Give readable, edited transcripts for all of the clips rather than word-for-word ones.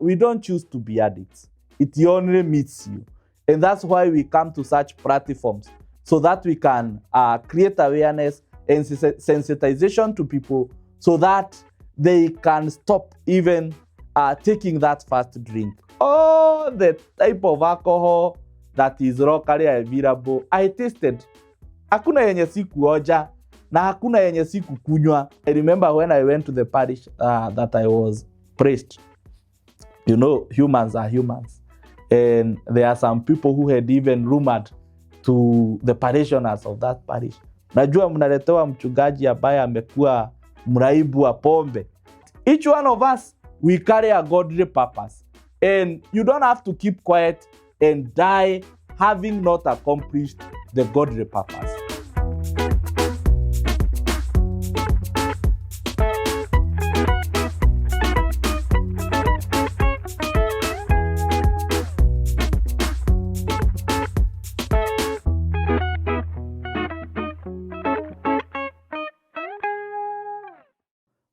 we don't choose to be addicts. It only meets you. And that's why we come to such platforms, so that we can create awareness and sensitization to people so that they can stop even taking that first drink. All the type of alcohol that is locally available, I tasted. Hakuna yenye sikuoja na hakuna yenye sikukunywa. I remember when I went to the parish that I was priest. You know, humans are humans. And there are some people who had even rumored to the parishioners of that parish, najua mnaletewa mchungaji ambaye amekuwa mraibu wa pombe. Each one of us, we carry a godly purpose. And you don't have to keep quiet and die having not accomplished the godly purpose.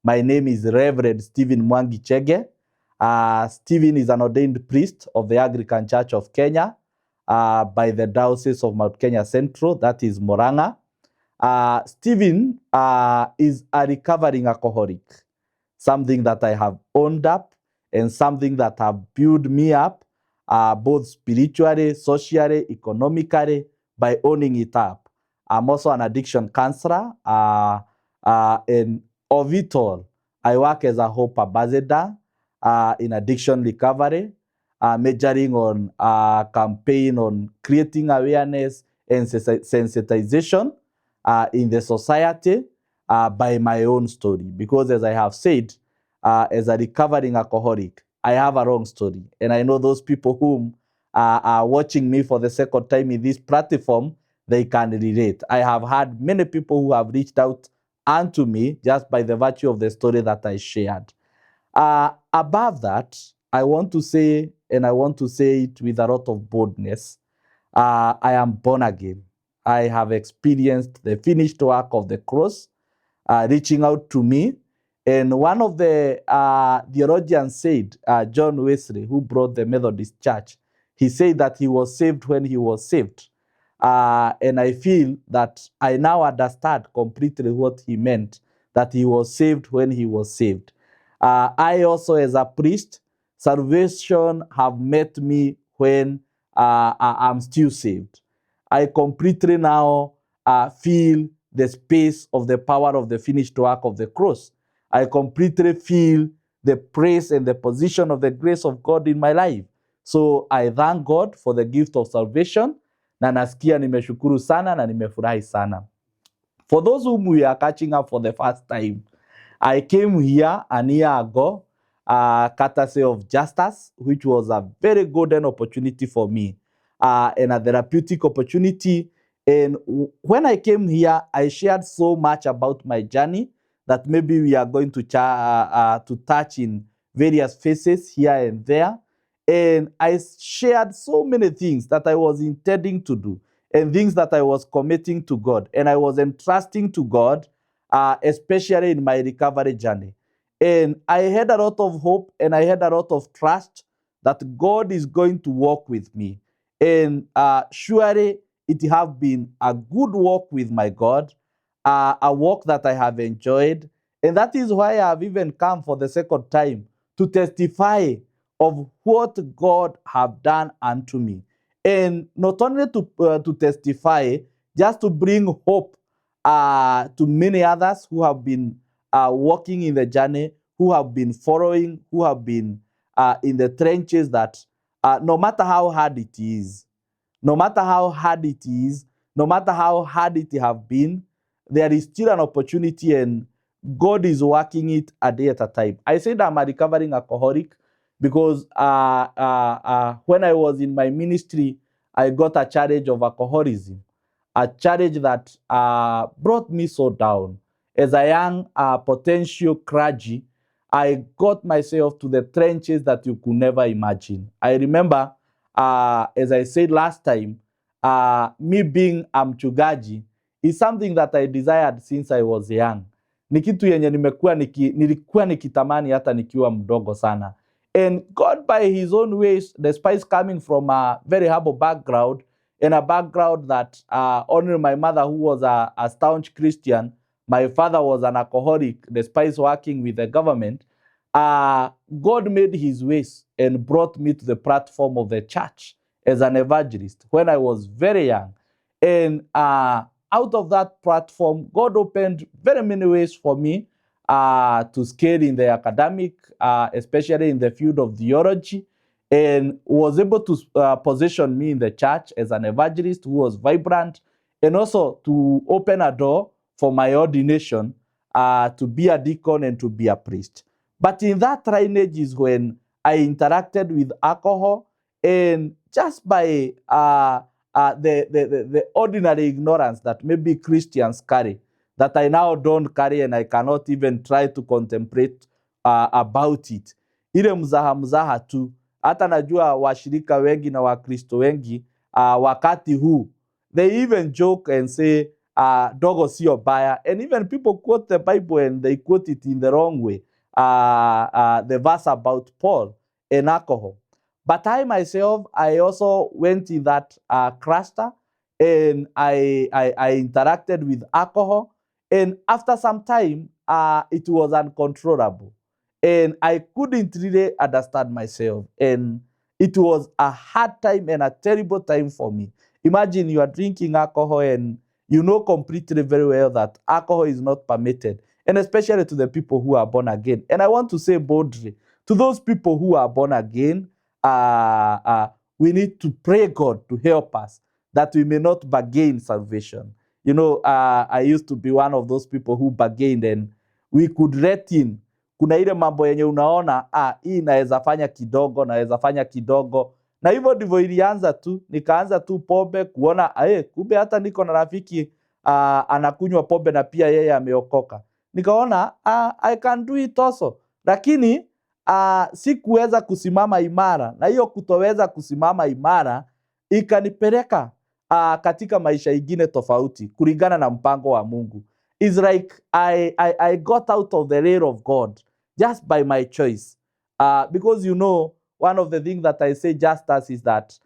My name is Reverend Stephen Mwangi Chege. Stephen is an ordained priest of the Anglican Church of Kenya by the Diocese of Mount Kenya Central, that is Murang'a. Stephen is a recovering alcoholic, something that I have owned up and something that have built me up, both spiritually, socially, economically, by owning it up. I'm also an addiction counselor, and of it all, I work as a hope ambassador in addiction recovery, majoring on a campaign on creating awareness and sensitization in the society by my own story. Because as I have said, as a recovering alcoholic, I have a wrong story. And I know those people whom are watching me for the second time in this platform, they can relate. I have had many people who have reached out unto me just by the virtue of the story that I shared. Above that, I want to say, and I want to say it with a lot of boldness, I am born again. I have experienced the finished work of the cross reaching out to me. And one of the theologians said, John Wesley, who brought the Methodist Church, he said that he was saved when he was saved. And I feel that I now understand completely what he meant, that he was saved when he was saved. I also, as a priest, salvation have met me when I'm still saved. I completely now feel the space of the power of the finished work of the cross. I completely feel the praise and the position of the grace of God in my life. So I thank God for the gift of salvation. Na nasikia nimeshukuru sana na nimefurahi sana. For those whom we are catching up for the first time, I came here an year ago, courtesy of Justus, which was a very golden opportunity for me, and a therapeutic opportunity. And when I came here, I shared so much about my journey that maybe we are going to touch in various phases here and there. And I shared so many things that I was intending to do and things that I was committing to God and I was entrusting to God, especially in my recovery journey. And I had a lot of hope and I had a lot of trust that God is going to walk with me. And surely it has been a good walk with my God, a walk that I have enjoyed. And that is why I have even come for the second time to testify of what God have done unto me. And not only to testify, just to bring hope to many others who have been walking in the journey, who have been following, who have been in the trenches, that no matter how hard it is, no matter how hard it is, no matter how hard it have been, there is still an opportunity and God is working it a day at a time. I said I'm a recovering alcoholic because when I was in my ministry, I got a charge of alcoholism, a charge that brought me so down. As a young potential clergy, I got myself to the trenches that you could never imagine. I remember, as I said last time, me being mchungaji is something that I desired since I was young. Ni kitu yenye nilikuwa nikitamani hata nikiwa mdogo sana. And God, by his own ways, despite coming from a very humble background, and a background that only my mother, who was a staunch Christian, my father was an alcoholic, despite working with the government, God made his ways and brought me to the platform of the church as an evangelist when I was very young. And out of that platform, God opened very many ways for me to scale in the academic, especially in the field of theology, and was able to position me in the church as an evangelist who was vibrant, and also to open a door for my ordination to be a deacon and to be a priest. But in that lineage is when I interacted with alcohol, and just by the ordinary ignorance that maybe Christians carry, that I now don't carry, and I cannot even try to contemplate about it. Ile mzaha mzaha tu. Hata najua washirika wengi na wakristo wengi wakati huu, they even joke and say dogo sio baya, and even people quote the Bible and they quote it in the wrong way, the verse about Paul and alcohol. But I myself, I also went in that cluster, and I interacted with alcohol, and after some time, it was uncontrollable. And I couldn't really understand myself. And it was a hard time and a terrible time for me. Imagine you are drinking alcohol and you know completely very well that alcohol is not permitted, and especially to the people who are born again. And I want to say boldly, to those people who are born again, we need to pray God to help us that we may not bargain salvation. You know, I used to be one of those people who bargained, and we could let in. Kuna ile mambo yenye unaona hii naweza fanya kidogo, na hivyo ndivyo ilianza tu. Nikaanza tu pombe, kuona kumbe hata niko na rafiki anakunywa pombe na pia yeye ameokoka. Nikaona I can do it also, lakini sikuweza kusimama imara, na hiyo kutoweza kusimama imara ikanipeleka katika maisha ingine tofauti kulingana na mpango wa Mungu. It's like I got out of the rail of God just by my choice. Because you know, one of the things that I say, Justus, is that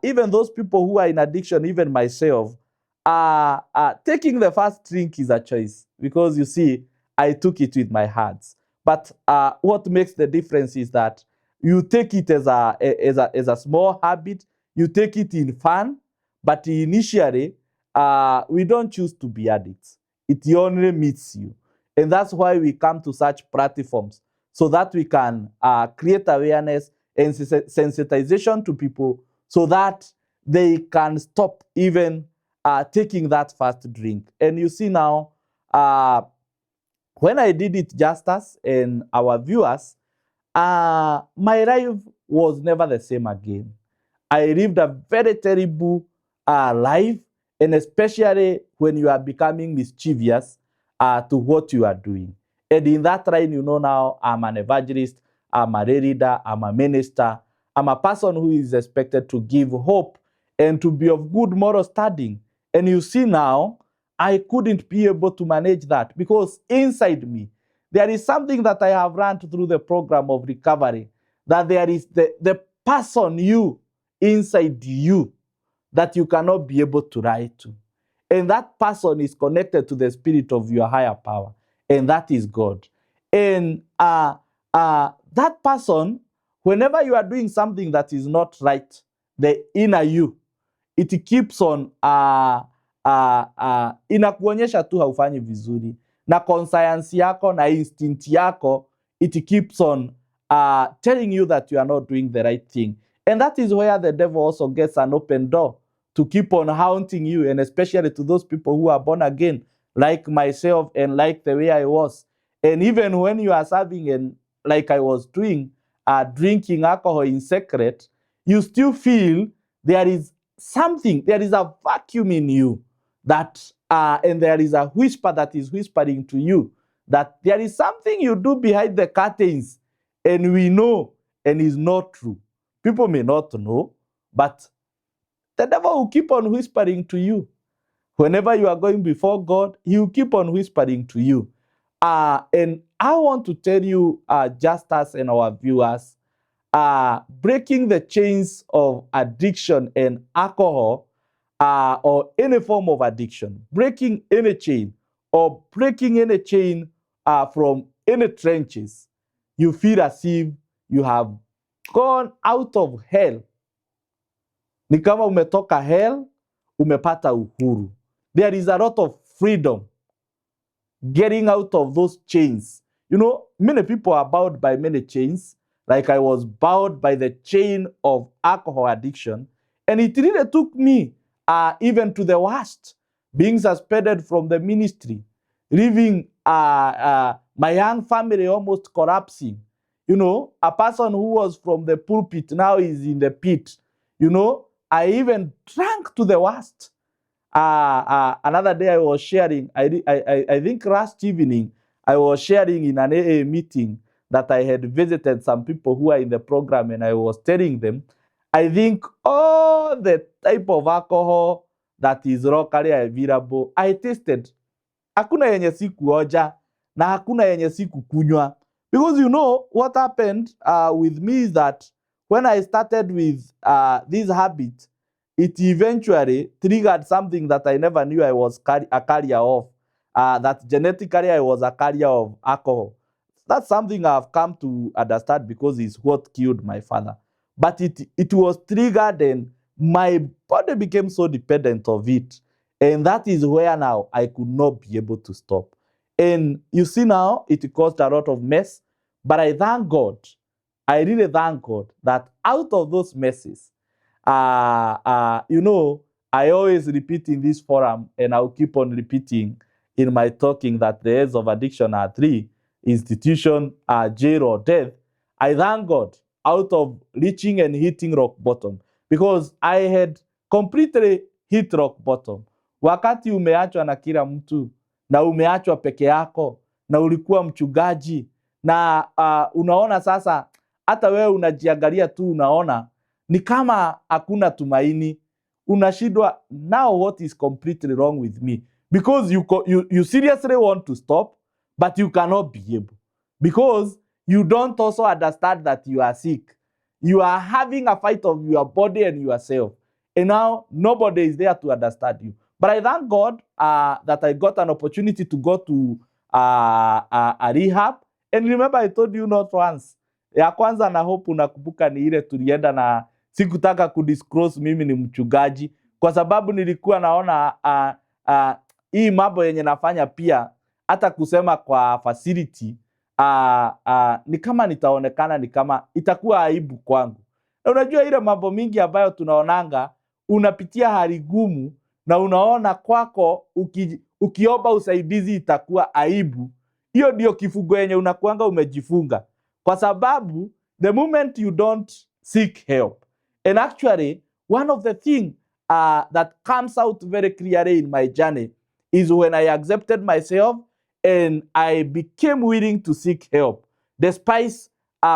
even those people who are in addiction, even myself, taking the first drink is a choice. Because you see, I took it with my hands. But what makes the difference is that you take it as a small habit, you take it in fun, but initially, we don't choose to be addicts. It only meets you. And that's why we come to such platforms, so that we can create awareness and sensitization to people, so that they can stop even taking that first drink. And you see now, when I did it, Justus and our viewers, my life was never the same again. I lived a very terrible life, and especially when you are becoming mischievous to what you are doing. And in that line, you know, now I'm an evangelist, I'm a leader, I'm a minister, I'm a person who is expected to give hope and to be of good moral standing. And you see now, I couldn't be able to manage that, because inside me, there is something that I have learned through the program of recovery, that there is the person you inside you that you cannot be able to lie to. And that person is connected to the spirit of your higher power, and that is God. And that person, whenever you are doing something that is not right, the inner you, it keeps on inakuonyesha tu haufanyi vizuri, na conscience yako na instinct yako, it keeps on telling you that you are not doing the right thing. And that is where the devil also gets an open door to keep on haunting you, and especially to those people who are born again, like myself and like the way I was. And even when you are serving, and like I was doing, drinking alcohol in secret, you still feel there is something, there is a vacuum in you that, and there is a whisper that is whispering to you that there is something you do behind the curtains, and we know, and is not true. People may not know, but the devil will keep on whispering to you. Whenever you are going before God, he will keep on whispering to you. And I want to tell you, Justus and our viewers, breaking the chains of addiction and alcohol or any form of addiction, breaking any chain or breaking any chain from any trenches, you feel as if you have gone out of hell. Ni kama umetoka hell, umepata uhuru. There is a lot of freedom getting out of those chains. You know, many people are bound by many chains. Like I was bound by the chain of alcohol addiction. And it really took me even to the worst, being suspended from the ministry, leaving my young family almost collapsing. You know, a person who was from the pulpit now is in the pit. You know, I even drank to the worst. Another day I was sharing, I think last evening, I was sharing in an AA meeting that I had visited some people who are in the program, and I was telling them, I think all the type of alcohol that is locally available, I tasted. Hakuna yenye sikuoja na hakuna yenye sikukunywa. Because you know what happened with me is that when I started with this habit, it eventually triggered something that I never knew I was a carrier of. That genetically I was a carrier of alcohol. That's something I've come to understand because it's what killed my father. But it was triggered and my body became so dependent of it. And that is where now I could not be able to stop. And you see now, it caused a lot of mess. But I thank God, I really thank God that out of those messes, you know, I always repeat in this forum, and I'll keep on repeating in my talking that the heads of addiction are three: institution, jail, or death. I thank God out of reaching and hitting rock bottom, because I had completely hit rock bottom. Wakati umeachwa na kila mtu na umeachwa peke yako na ulikuwa mchungaji na unaona sasa hata wewe unajiangalia tu, unaona ni kama hakuna tumaini, unashindwa, now what is completely wrong with me? Because you seriously want to stop, but you cannot be able, because you don't also understand that you are sick. You are having a fight of your body and yourself, and now nobody is there to understand you. But I thank God that I got an opportunity to go to a rehab. And remember, I told you not once. Ya kwanza na hope unakumbuka ni ile tulienda na sikutaka kudisclose mimi ni mchungaji, kwa sababu nilikuwa naona hii mambo yenye nafanya pia hata kusema kwa facility ni kama nitaonekana ni kama itakuwa aibu kwangu. Na unajua ile mambo mingi ambayo tunaonanga, unapitia hali gumu na unaona kwako ukiomba usaidizi itakuwa aibu. Hiyo ndio kifungo yenye unakuanga umejifunga, kwa sababu the moment you don't seek help. And actually, one of the things that comes out very clearly in my journey is when I accepted myself and I became willing to seek help. Despite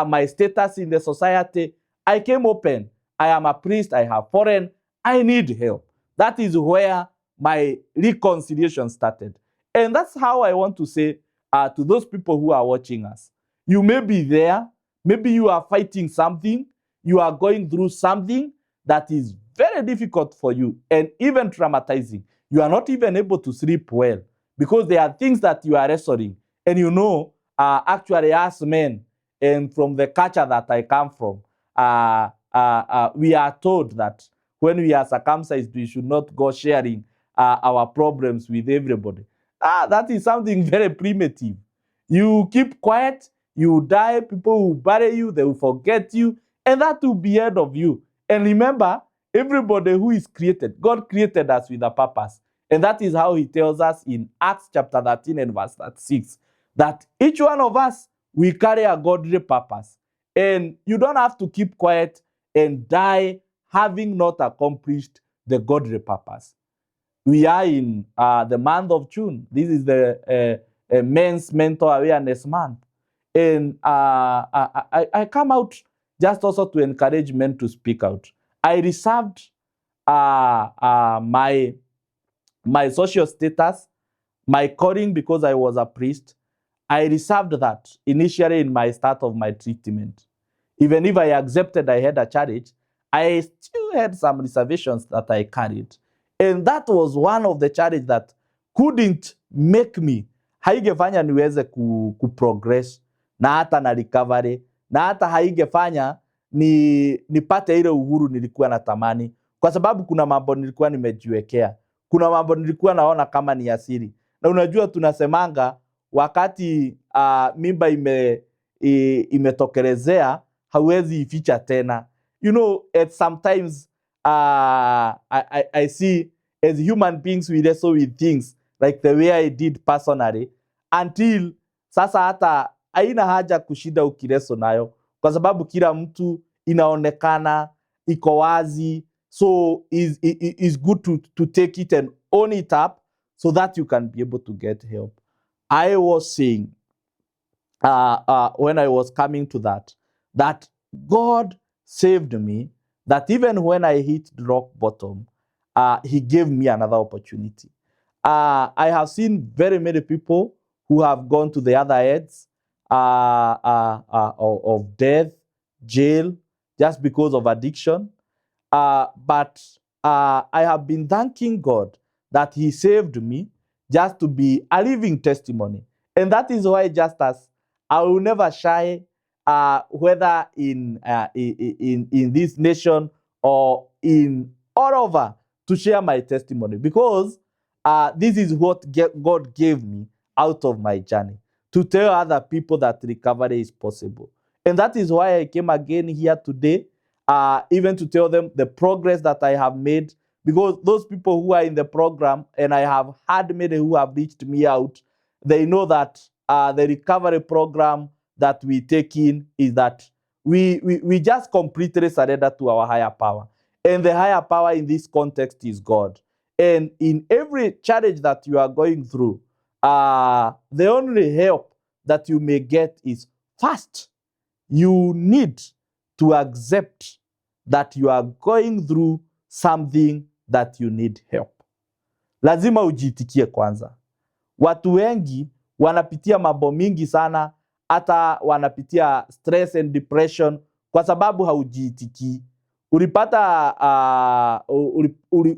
my status in the society, I came open. I am a priest, I have foreign, I need help. That is where my reconciliation started. And that's how I want to say to those people who are watching us. You may be there, maybe you are fighting something, you are going through something that is very difficult for you and even traumatizing. You are not even able to sleep well because there are things that you are wrestling. And you know, actually as men, and from the culture that I come from, we are told that when we are circumcised, we should not go sharing our problems with everybody. That is something very primitive. You keep quiet, you die, people will bury you, they will forget you, and that will be end of you. And remember, everybody who is created, God created us with a purpose. And that is how he tells us in Acts chapter 13 and verse 6, that each one of us, we carry a godly purpose. And you don't have to keep quiet and die having not accomplished the godly purpose. We are in the month of June. This is the Men's Mental Awareness Month. And I come out just also to encourage men to speak out. I reserved my social status, my calling, because I was a priest. I reserved that initially in my start of my treatment. Even if I accepted I had a challenge, I still had some reservations that I carried. And that was one of the challenges that couldn't make me, haingefanya niweze kuprogress na hata na recovery, na hata haingefanya nipate ile uhuru nilikuwa natamani, kwa sababu kuna mambo nilikuwa nimejiwekea, kuna mambo nilikuwa naona kama ni asili. Na unajua tunasemanga wakati mimba imetokelezea hauwezi ificha tena. You know, at sometimes I see as human beings we wrestle with things like the way I did personally, until sasa hata haina haja kushida ukireso nayo, kwa sababu kila mtu inaonekana iko wazi. So is good to take it and own it up so that you can be able to get help. I was saying when I was coming to that God saved me, that even when I hit rock bottom, he gave me another opportunity. I have seen very many people who have gone to the other ends of death, jail, just because of addiction. But I have been thanking God that he saved me just to be a living testimony. And that is why, Justus, I will never shy, whether in this nation or in all over, to share my testimony, because this is what God gave me out of my journey, to tell other people that recovery is possible. And that is why I came again here today, even to tell them the progress that I have made, because those people who are in the program, and I have had many who have reached me out, they know that the recovery program that we take in is that we just completely surrender to our higher power. And the higher power in this context is God. And in every challenge that you are going through, the only help that you may get is, first, you need to accept that you are going through something that you need help. Lazima ujitikie kwanza. Watu wengi wanapitia mambo mingi sana, hata wanapitia stress and depression kwa sababu haujiitikii.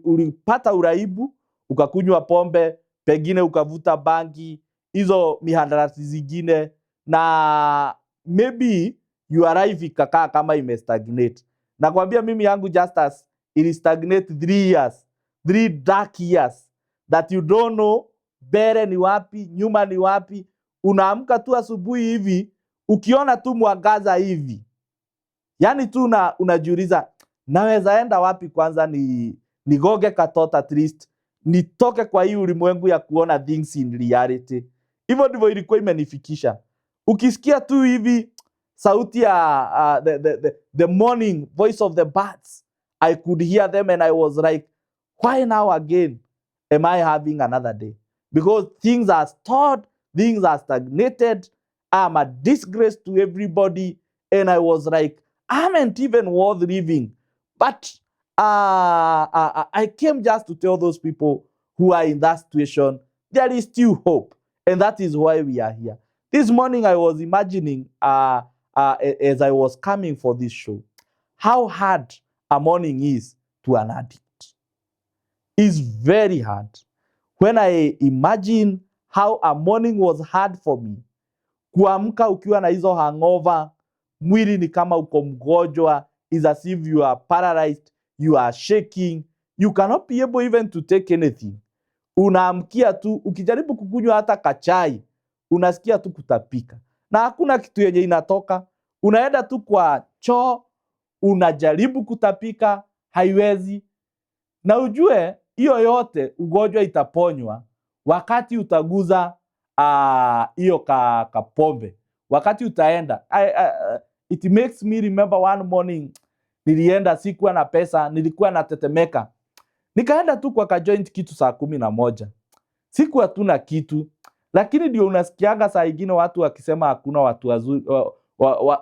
Ulipata uraibu, ukakunywa pombe, pengine ukavuta bangi, hizo mihadarati zingine, na maybe your life ikakaa kama imestagnate. Nakwambia mimi yangu Justus, ili stagnate 3 years, 3 dark years, that you don't know mbele ni wapi, nyuma ni wapi. Unaamka tu asubuhi hivi, ukiona tu mwangaza hivi, yani tu unajiuliza, naweza enda wapi kwanza, nigoge katot at least, nitoke kwa hii ulimwengu ya kuona things in reality. Hivyo ndivyo ilikuwa imenifikisha. Ukisikia tu hivi sauti ya the morning voice of the birds, I could hear them and I was like, why now again am I having another day? Because things are stored, things are stagnated, I'm a disgrace to everybody, and I was like, I ain't even worth living. But I came just to tell those people who are in that situation, there is still hope, and that is why we are here. This morning I was imagining, as I was coming for this show, how hard a morning is to an addict. It's very hard. When I imagine how a morning was hard for me, kuamka ukiwa na hizo hangover, mwili ni kama uko mgonjwa, is as if you are paralyzed, you are shaking, you cannot be able even to take anything. Unaamkia tu, ukijaribu kukunywa hata kachai, unasikia tu kutapika, na hakuna kitu yenye inatoka. Unaenda tu kwa choo, unajaribu kutapika, haiwezi. Na ujue hiyo yote ugonjwa itaponywa wakati utaguza hiyo kapombe, wakati utaenda. It makes me remember one morning, nilienda, sikuwa na pesa, nilikuwa natetemeka, nikaenda tu kwa kajoint kitu saa 11. Sikuwa tu na kitu, lakini ndio unasikiaga saa ingine watu wakisema hakuna watu wazuri,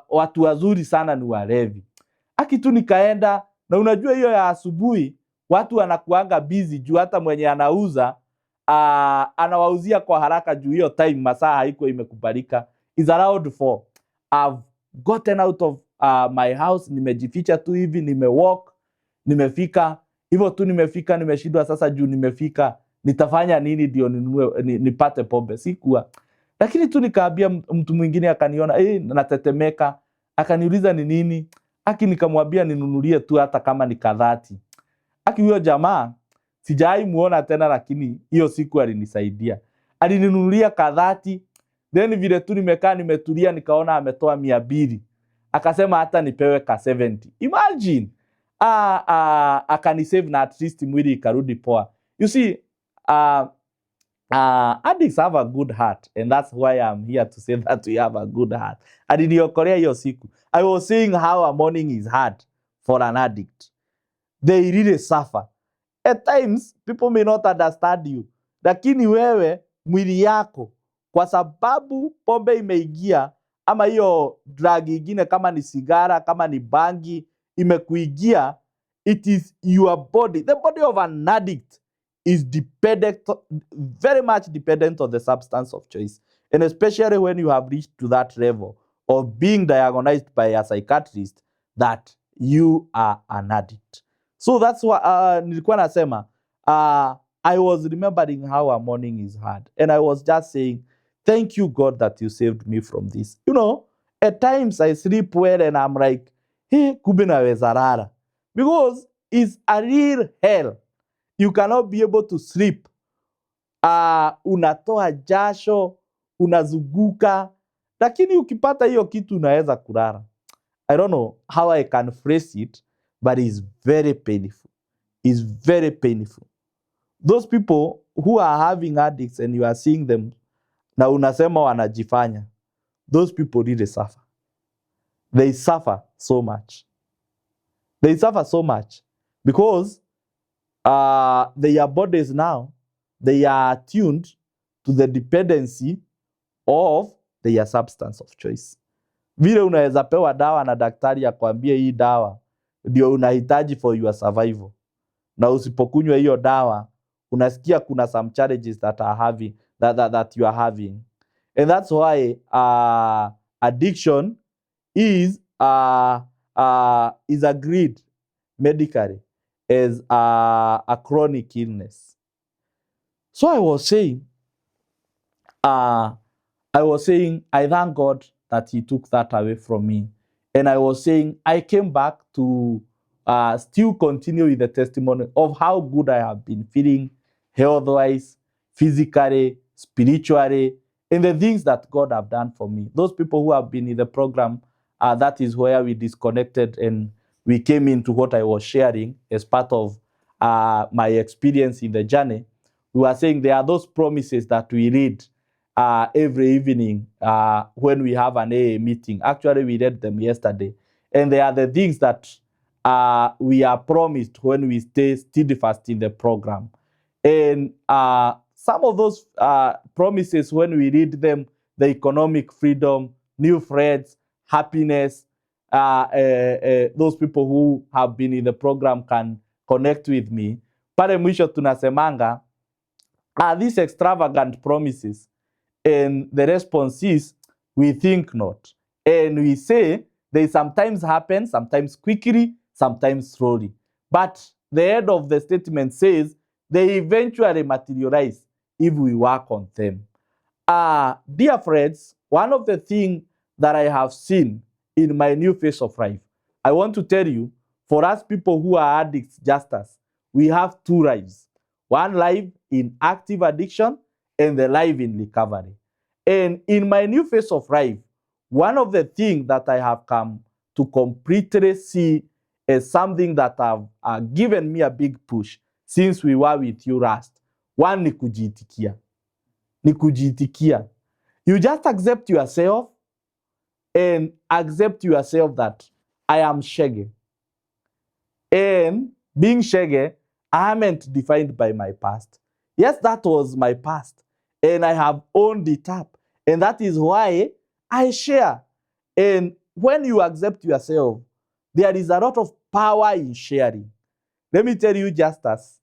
watu wazuri sana ni walevi. Akitu nikaenda, na unajua hiyo ya asubuhi watu wanakuanga busy juu hata mwenye anauza anawauzia kwa haraka juu hiyo time masaa haiko imekubalika. Is around 4. I've gotten out of my house, nimejificha tu hivi, nimewalk, nimefika hivyo tu, nimefika, nimeshindwa sasa juu nimefika, nitafanya nini ndio nipate pombe? Sikuwa. Lakini tu nikaambia mtu mwingine, akaniona natetemeka, akaniuliza ni nini, nikamwambia ninunulie tu hata kama ni kadhati. Huyo jamaa sijai muona tena, lakini hiyo siku alinisaidia, alininunulia kadhati. Then vile tu nimekaa nimetulia, nikaona ametoa 200, akasema hata nipewe ka 70. Imagine, akanisave na at least mwili ikarudi poa. You see, addicts have a good heart, and that's why I'm here to say that we have a good heart. Aliniokolea hiyo siku. I was saying how a morning is hard for an addict. They really suffer. At times, people may not understand you. Lakini wewe, mwili yako, kwa sababu pombe imeingia, ama hiyo drug ingine kama ni sigara, kama ni bangi, imekuingia, it is your body. The body of an addict is very much dependent on the substance of choice. And especially when you have reached to that level of being diagnosed by a psychiatrist that you are an addict. So that's what nilikuwa nasema, I was remembering how a morning is hard. And I was just saying, thank you, God, that you saved me from this. You know, at times I sleep well and I'm like, hey, kumbe naweza lala. Because it's a real hell. You cannot be able to sleep. Unatoa jasho, unazunguka. Lakini ukipata hiyo kitu unaweza kulala. I don't know how I can phrase it, but it's very painful. It's very painful. Those people who are having addicts and you are seeing them, na unasema wanajifanya, those people really suffer. They suffer so much. They suffer so much because their bodies now, they are attuned to the dependency of their substance of choice. Vile unaweza pewa dawa na daktari akwambie hii dawa ndio unahitaji for your survival, na usipokunywa hiyo dawa unasikia kuna some challenges that you are having. And that's why addiction is agreed medically as a chronic illness. So I was saying, I thank God that he took that away from me. And I was saying, I came back to still continue with the testimony of how good I have been feeling health-wise, physically, spiritually, and the things that God have done for me. Those people who have been in the program, that is where we disconnected and we came into what I was sharing as part of my experience in the journey. We were saying there are those promises that we read every evening when we have an AA meeting. Actually, we read them yesterday. And they are the things that we are promised when we stay steadfast in the program. And some of those promises, when we read them, the economic freedom, new friends, happiness, those people who have been in the program can connect with me. Pale mwisho tunasemanga, these extravagant promises. And the response is, we think not. And we say, they sometimes happen, sometimes quickly, sometimes slowly. But the end of the statement says, they eventually materialize if we work on them. Dear friends, one of the things that I have seen in my new phase of life, I want to tell you, for us people who are addicts, Justus, we have two lives. One life in active addiction and the life in recovery. And in my new phase of life, one of the things that I have come to completely see as something that have given me a big push since we were with you last. One, ni kujitikia. Ni kujitikia. You just accept yourself and accept yourself that I am Chege. And being Chege, I am defined by my past. Yes, that was my past. And I have owned it up. And that is why I share. And when you accept yourself, there is a lot of power in sharing. Let me tell you, Justus,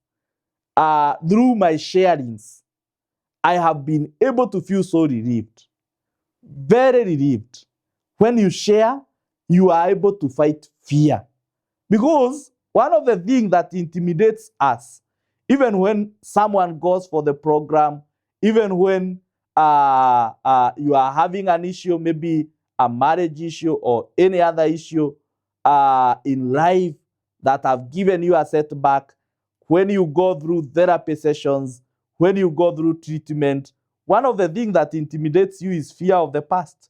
through my sharings, I have been able to feel so relieved. Very relieved. When you share, you are able to fight fear. Because one of the things that intimidates us, even when someone goes for the program, even when you are having an issue, maybe a marriage issue or any other issue in life that have given you a setback, when you go through therapy sessions, when you go through treatment, one of the things that intimidates you is fear of the past.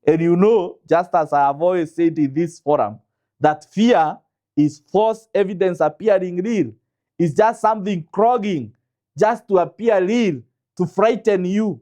And you know, just as I have always said in this forum, that fear is false evidence appearing real. It's just something clogging, just to appear real, to frighten you,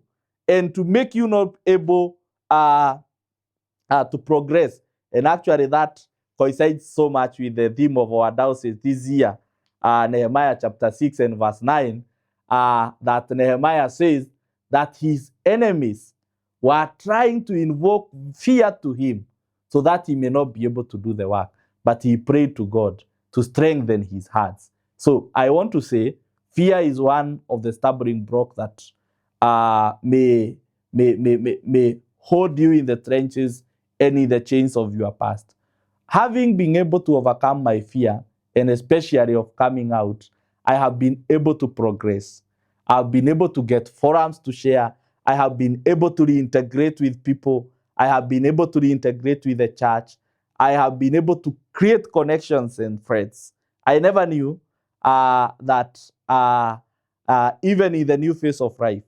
and to make you not able to progress. And actually, that coincides so much with the theme of our diocese this year, Nehemiah chapter 6 and verse 9, that Nehemiah says that his enemies were trying to invoke fear to him so that he may not be able to do the work. But he prayed to God to strengthen his hearts. So I want to say fear is one of the stubborn blocks that may hold you in the trenches and in the chains of your past. Having been able to overcome my fear, and especially of coming out, I have been able to progress. I've been able to get forums to share. I have been able to reintegrate with people. I have been able to reintegrate with the church. I have been able to create connections and friends. I never knew that even in the new phase of life,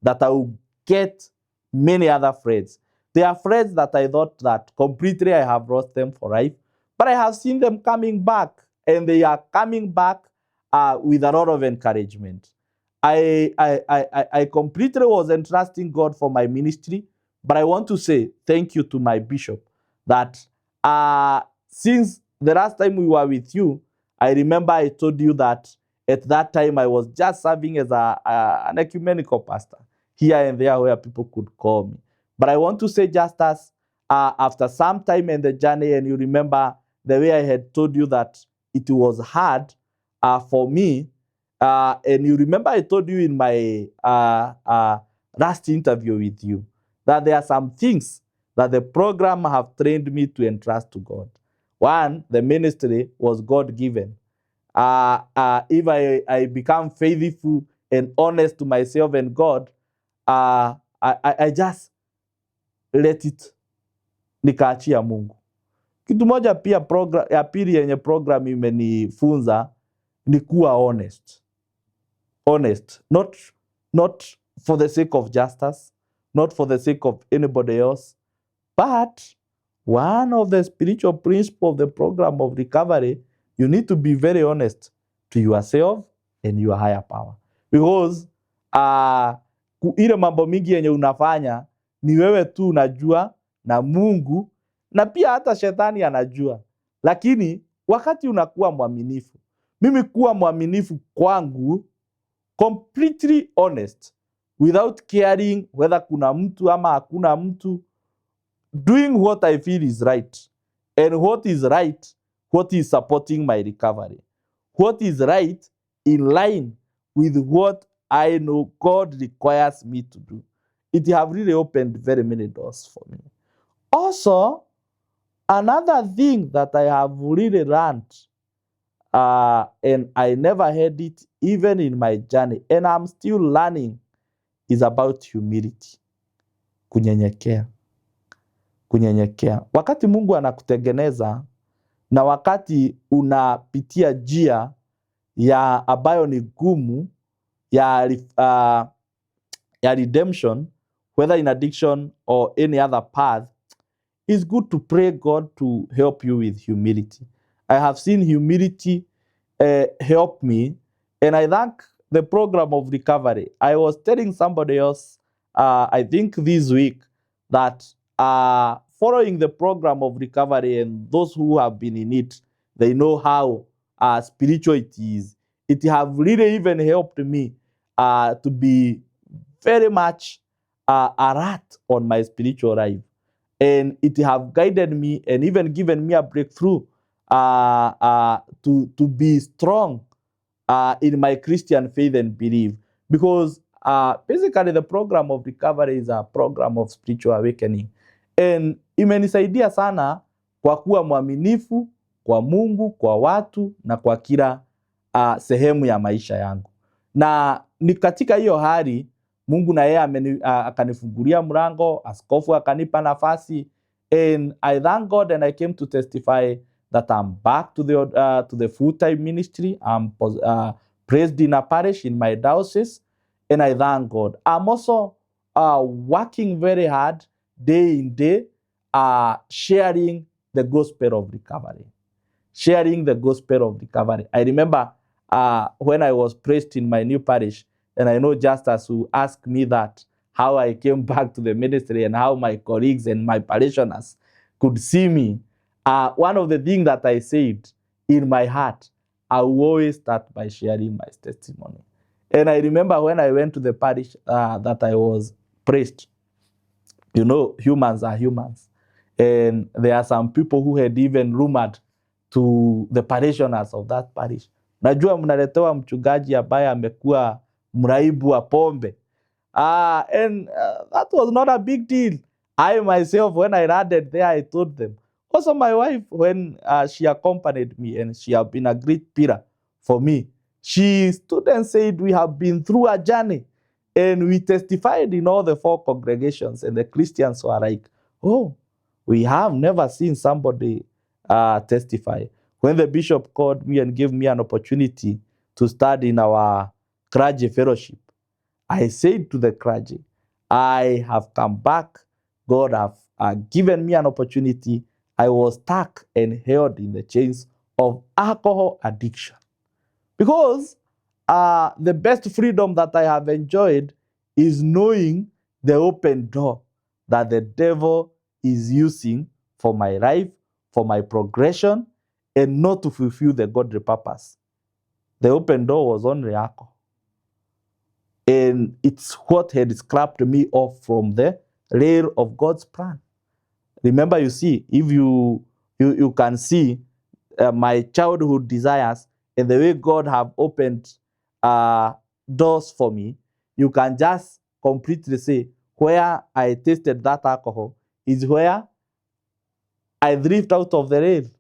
that I will get many other friends. There are friends that I thought that completely I have lost them for life, but I have seen them coming back, and they are coming back with a lot of encouragement. I completely was entrusting God for my ministry, but I want to say thank you to my bishop that since the last time we were with you, I remember I told you that at that time I was just serving as an ecumenical pastor here and there where people could call me. But I want to say, Justus, after some time in the journey, and you remember the way I had told you that it was hard for me, and you remember I told you in my last interview with you that there are some things that the program have trained me to entrust to God. One, the ministry was God-given. If I become faithful and honest to myself and God, I just let it nikaachia Mungu. Kitu moja pia ya pili yenye program imenifunza ni kuwa honest. Honest, not for the sake of justice, not for the sake of anybody else, but one of the spiritual principles of the program of recovery, you need to be very honest to yourself and your higher power. Because ile mambo mingi yenye unafanya ni wewe tu unajua na Mungu na pia hata shetani anajua. Lakini wakati unakuwa mwaminifu, mimi kuwa mwaminifu kwangu, completely honest, without caring whether kuna mtu ama hakuna mtu, doing what I feel is right. And what is right, what is supporting my recovery. What is right in line with what I know God requires me to do. It have really opened very many doors for me. Also, another thing that I have really learned, and I never had it even in my journey, and I'm still learning, is about humility. Kunyenyekea. Kunyenyekea. Wakati Mungu anakutengeneza na wakati unapitia njia ya ambayo ni gumu ya redemption, whether in addiction or any other path, it's good to pray God to help you with humility. I have seen humility help me, and I thank the program of recovery. I was telling somebody else, I think this week, that following the program of recovery, and those who have been in it, they know how spiritual it is. It have really even helped me to be very much alert on my spiritual life. And it have guided me and even given me a breakthrough to be strong in my Christian faith and belief. Because basically the program of recovery is a program of spiritual awakening. And imenisaidia sana kwa kuwa mwaminifu kwa Mungu, kwa watu na kwa kila sehemu ya maisha yangu. Na ni katika hiyo hali Mungu na yeye akanifungulia mlango, askofu akanipa nafasi, and I thank God and I came to testify that I'm back to the full-time ministry. I'm praised in a parish in my diocese, and I thank God. I'm also working very hard day in day, sharing the gospel of recovery. Sharing the gospel of recovery. I remember when I was praised in my new parish, and I know Justus who asked me that, how I came back to the ministry and how my colleagues and my parishioners could see me. One of the things that I said in my heart, I will always start by sharing my testimony. And I remember when I went to the parish that I was praised, you know, humans are humans. And there are some people who had even rumored to the parishioners of that parish, najua mnaletewa mchungaji ambaye amekuwa mraibu wa pombe. And that was not a big deal. I myself, when I landed there, I told them. Also my wife, when she accompanied me, and she has been a great pillar for me, she stood and said, we have been through a journey, and we testified in all the 4 congregations, and the Christians were like, oh, we have never seen somebody testify. When the bishop called me and gave me an opportunity to study in our clergy fellowship, I said to the clergy, I have come back. God have given me an opportunity. I was stuck and held in the chains of alcohol addiction. Because the best freedom that I have enjoyed is knowing the open door that the devil is using for my life, for my progression, and not to fulfill the godly purpose. The open door was only alcohol. And it's what had scrapped me off from the rail of God's plan. Remember, you see, if you can see my childhood desires and the way God have opened doors for me, you can just completely say, where I tasted that alcohol is where I drift out of the rail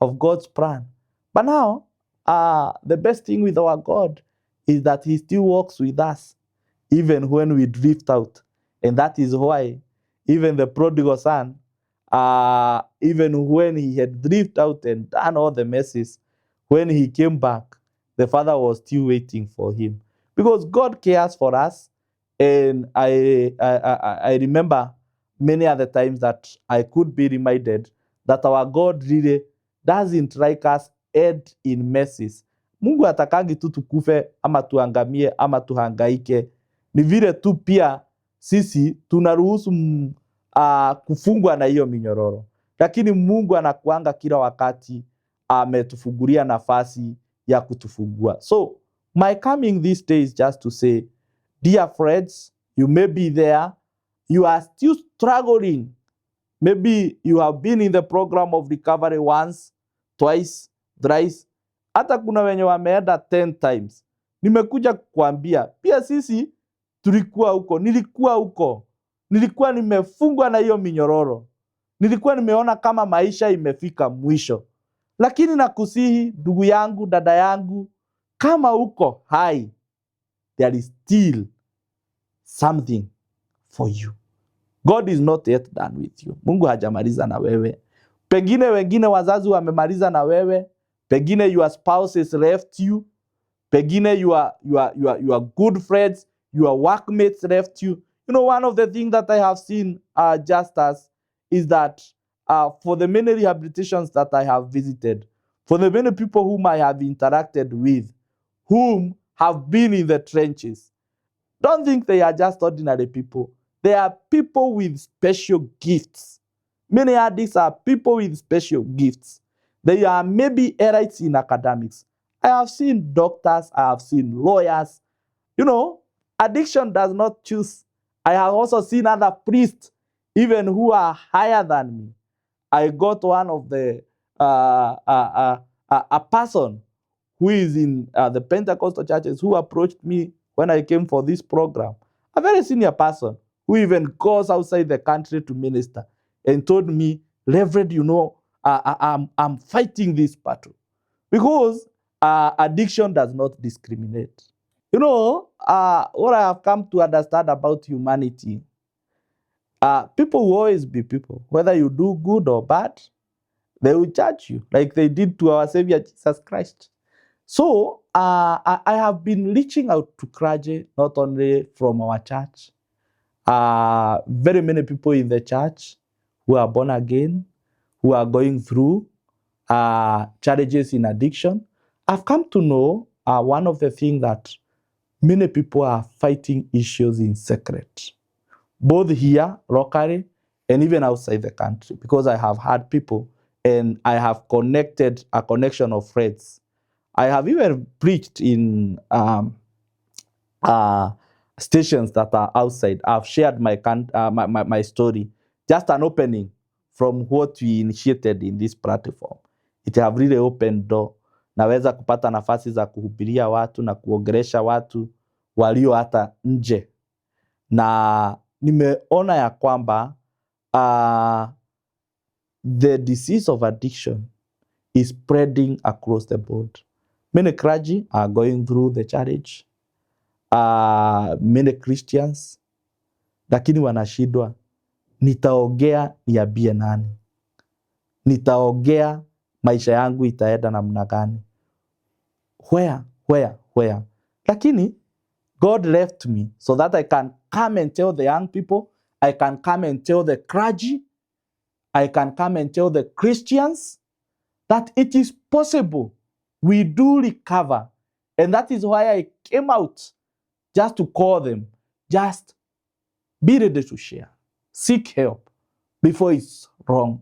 of God's plan. But now, the best thing with our God is that he still walks with us, even when we drift out. And that is why even the prodigal son, even when he had drifted out and done all the messes, when he came back, the father was still waiting for him. Because God cares for us. And I remember many other times that I could be reminded that our God really doesn't like us head in messes. Mungu atakangi tu tukufe ama tuangamie ama tuhangaike. Ni vile tu pia sisi tunaruhusu kufungwa na hiyo minyororo. Lakini Mungu anakuanga kila wakati ametufungulia nafasi ya kutufungua. So my coming this day is just to say, dear friends, you may be there, you are still struggling. Maybe you have been in the program of recovery once, twice, thrice. Hata kuna wenye wameenda 10 times. Nimekuja kukuambia, pia sisi tulikuwa huko, nilikuwa huko. Nilikuwa nimefungwa na hiyo minyororo. Nilikuwa nimeona kama maisha imefika mwisho. Lakini nakusihi, ndugu yangu, dada yangu, kama uko hai, there is still something for you. God is not yet done with you. Mungu hajamaliza na wewe. Pengine wengine wazazi wamemaliza na wewe. Pengine your spouse has left you. Pengine your good friends, your workmates left you. You know, one of the things that I have seen, Justus, is that for the many rehabilitations that I have visited, for the many people whom I have interacted with, whom have been in the trenches, don't think they are just ordinary people. They are people with special gifts. Many addicts are people with special gifts. They are maybe elites in academics. I have seen doctors, I have seen lawyers. You know, addiction does not choose. I have also seen other priests, even who are higher than me. I got one of the, a person who is in the Pentecostal churches who approached me when I came for this program. A very senior person who even goes outside the country to minister and told me, Reverend, you know, I'm fighting this battle because addiction does not discriminate. You know, what I have come to understand about humanity, people will always be people. Whether you do good or bad, they will judge you like they did to our Savior Jesus Christ. So I have been reaching out to Chege, not only from our church. Very many people in the church who are born again, who are going through challenges in addiction. I've come to know one of the things that many people are fighting issues in secret, both here locally and even outside the country, because I have had people and I have connected a connection of friends. I have even preached in stations that are outside. I've shared my story, just an opening from what we initiated in this platform. It have really opened door. Naweza kupata nafasi za kuhubiria watu na kuongelesha watu walio hata nje. Na nimeona ya kwamba the disease of addiction is spreading across the board. Many clergy are going through the challenge. Many Christians, lakini wanashindwa, nitaongea niambie nani? Nitaongea maisha yangu itaenda namna gani? Where? Lakini God left me so that I can come and tell the young people, I can come and tell the clergy, I can come and tell the Christians that it is possible. We do recover. And that is why I came out just to call them, just be ready to share. Seek help before it's wrong.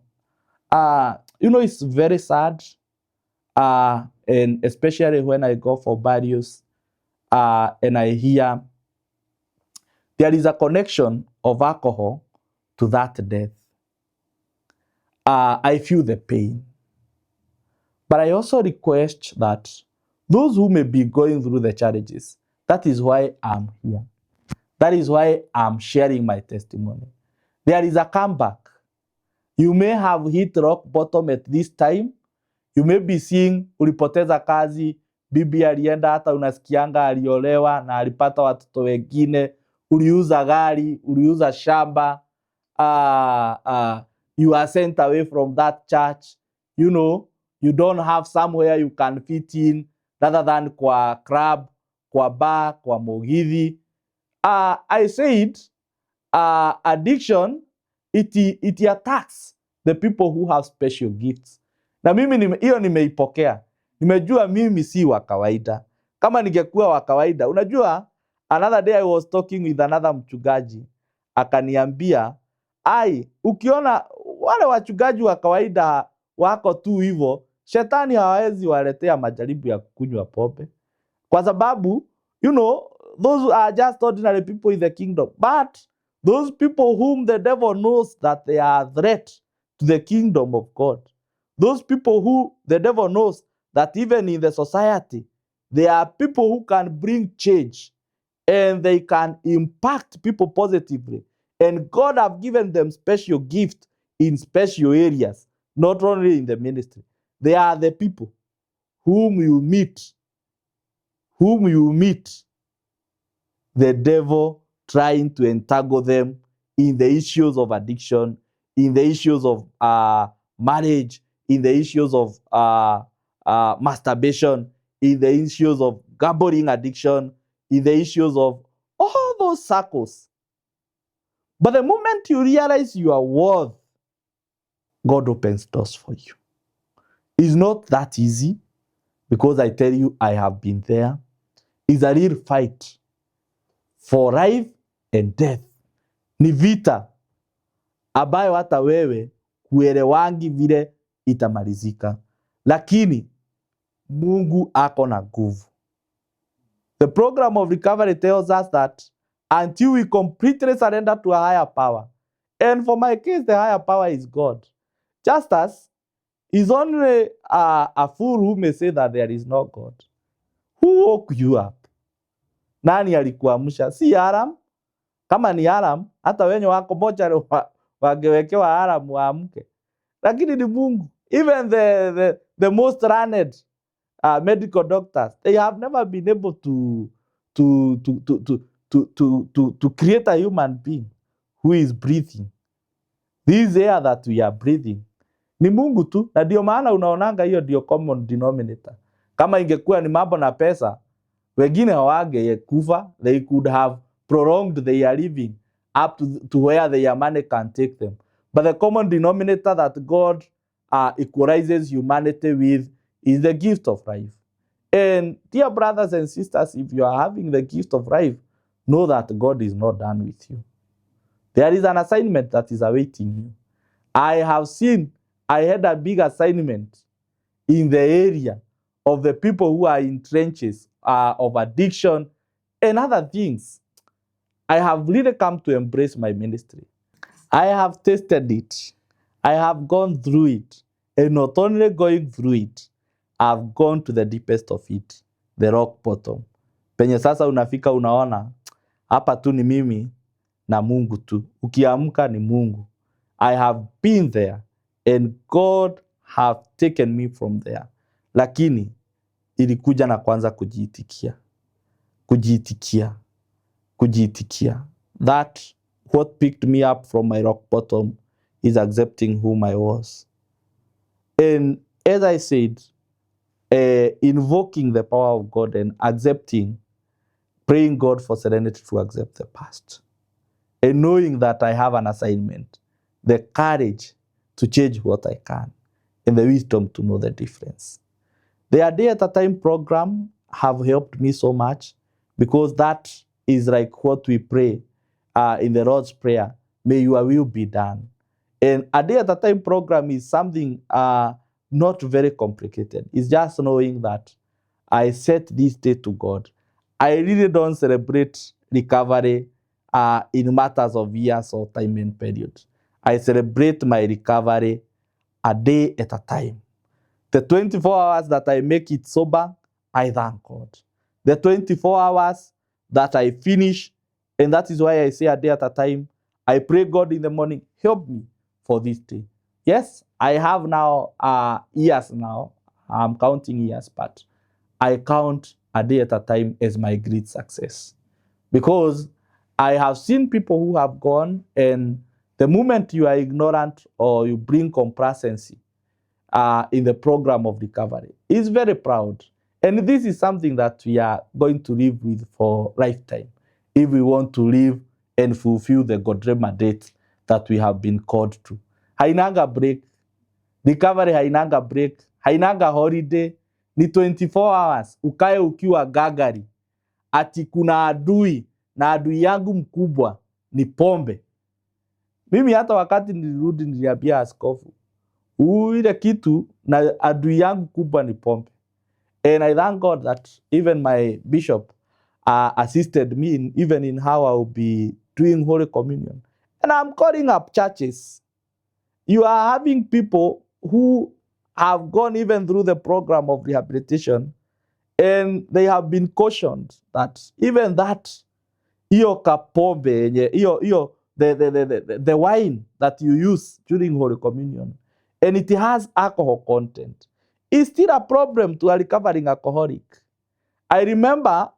It's very sad, and especially when I go for burials and I hear there is a connection of alcohol to that death. I feel the pain. But I also request that those who may be going through the challenges, that is why I'm here. That is why I'm sharing my testimony. There is a comeback. You may have hit rock bottom at this time. You may be seeing ulipoteza kazi, bibi alienda hata unasikianga aliolewa na alipata watoto wengine, uliuza gari, uliuza shamba, you are sent away from that church. You don't have somewhere you can fit in rather than kwa club, kwa bar, kwa mogithi. I said, addiction, it attacks the people who have special gifts. Na mimi hiyo nimeipokea. Nimejua mimi si wa kawaida. Kama ningekuwa wa kawaida, unajua, another day I was talking with another mchungaji. Akaniambia, ukiona wale wachungaji wa kawaida wako tu hivyo, shetani hawezi waletea majaribu ya kunywa pombe. Kwa sababu, those are just ordinary people in the kingdom. But those people whom the devil knows that they are a threat to the kingdom of God, those people who the devil knows that even in the society, they are people who can bring change and they can impact people positively. And God have given them special gift in special areas, not only in the ministry. They are the people whom you meet, the devil trying to entangle them in the issues of addiction, in the issues of marriage, in the issues of masturbation, in the issues of gambling addiction, in the issues of all those circles. But the moment you realize your worth, God opens doors for you. It's not that easy, because I tell you, I have been there. It's a real fight for life and death. Ni vita ambayo hata wewe huelewangi vile itamalizika, lakini Mungu ako na nguvu. The program of recovery tells us that until we completely surrender to a higher power, and for my case, the higher power is God. Justus is only a fool who may say that there is no God. Who woke you up? Nani alikuamsha? Si alarm. Kama ni alarm, hata wenye wako moja wangewekewa alarm waamke. Lakini ni Mungu. Even the most learned medical doctors, they have never been able to create a human being who is breathing. This air that we are breathing ni Mungu tu, na ndio maana unaonanga hiyo ndio common denominator. Kama ingekuwa ni mambo na pesa, wengine hawangekufa. They could have prolonged their living up to where their money can take them. But the common denominator that God equalizes humanity with is the gift of life. And dear brothers and sisters, if you are having the gift of life, know that God is not done with you. There is an assignment that is awaiting you. I had a big assignment in the area of the people who are in trenches of addiction and other things. I have really come to embrace my ministry. I have tasted it. I have gone through it. And not only going through it, I've gone to the deepest of it, the rock bottom. Penye sasa unafika unaona, hapa tu ni mimi na Mungu tu. Ukiamka ni Mungu. I have been there and God have taken me from there. Lakini ilikuja na kwanza kujiitikia. That what picked me up from my rock bottom is accepting whom I was. And as I said, invoking the power of God and accepting, praying God for serenity to accept the past. And knowing that I have an assignment, the courage to change what I can, and the wisdom to know the difference. The A Day at a Time program have helped me so much, because that is like what we pray in the Lord's Prayer, may your will be done. And A Day at a Time program is something not very complicated. It's just knowing that I set this day to God. I really don't celebrate recovery in matters of years or time and period. I celebrate my recovery a day at a time. The 24 hours that I make it sober, I thank God. The 24 hours that I finish, and that is why I say a day at a time, I pray God in the morning, help me for this day. Yes, I have now years now. I'm counting years, but I count a day at a time as my great success. Because I have seen people who have gone, and the moment you are ignorant or you bring complacency in the program of recovery, it's very proud. And this is something that we are going to live with for lifetime if we want to live and fulfill the God mandate that we have been called to. Hainanga break. Recovery hainanga break. Hainanga holiday. Ni 24 hours. Ukae ukiwa gagari. Ati kuna adui, na adui yangu mkubwa ni pombe. Mimi hata wakati nilirudi niliambia askofu, ile kitu na adui yangu kubwa ni pombe. And I thank God that even my bishop assisted me even in how I will be doing Holy Communion. And I'm calling up churches. You are having people who have gone even through the program of rehabilitation, and they have been cautioned that even that, iyo kapombe, the wine that you use during Holy Communion, and it has alcohol content, is still a problem to a recovering alcoholic. I remember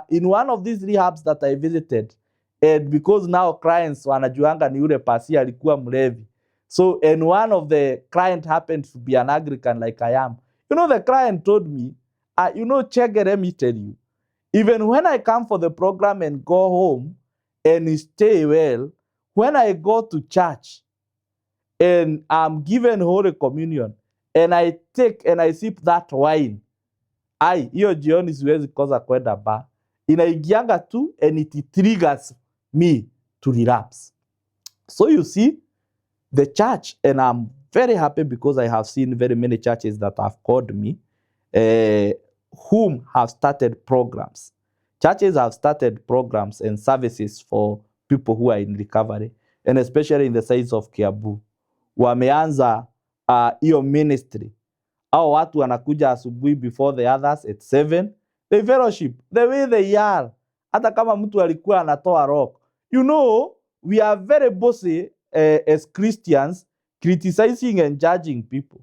in one of these rehabs that I visited, and because now clients wanajuanga ni yule pasi alikuwa mlevi. So, and one of the client happened to be an Anglican like I am. You know, the client told me, Chege, let me tell you, even when I come for the program and go home and stay well, when I go to church and I'm given Holy Communion and I take and I sip that wine, hiyo jioni siwezi kosa kwenda bar. Inaigianga tu and it triggers me to relapse. So you see, the church, and I'm very happy because I have seen very many churches that have called me, whom have started programs. Churches have started programs and services for people who are in recovery, and especially in the sides of Kiambu. Wameanza hiyo ministry. Hao watu wanakuja asubuhi before the others at 7. They fellowship the way they are. Hata kama mtu alikuwa anatoa rock. You know, we are very bossy as Christians, criticizing and judging people.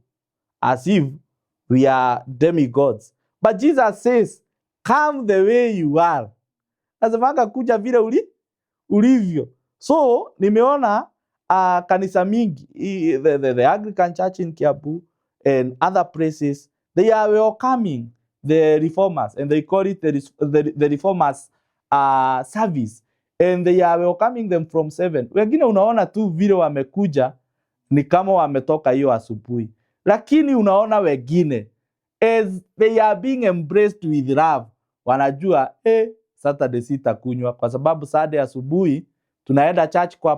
as if we are demigods. But Jesus says, come the way you are. Nasemanga kuja vile ulivyo. So, nimeona kanisa mingi, the Anglican Church in Kiambu and other places, they are welcoming the reformers, and they call it the reformers service, and they are welcoming them from 7. Wengine unaona tu vile wamekuja ni kama wametoka hiyo asubuhi, lakini unaona wengine as they are being embraced with love, wanajua Saturday sitakunywa kwa sababu Saturday asubuhi tunaenda church kwa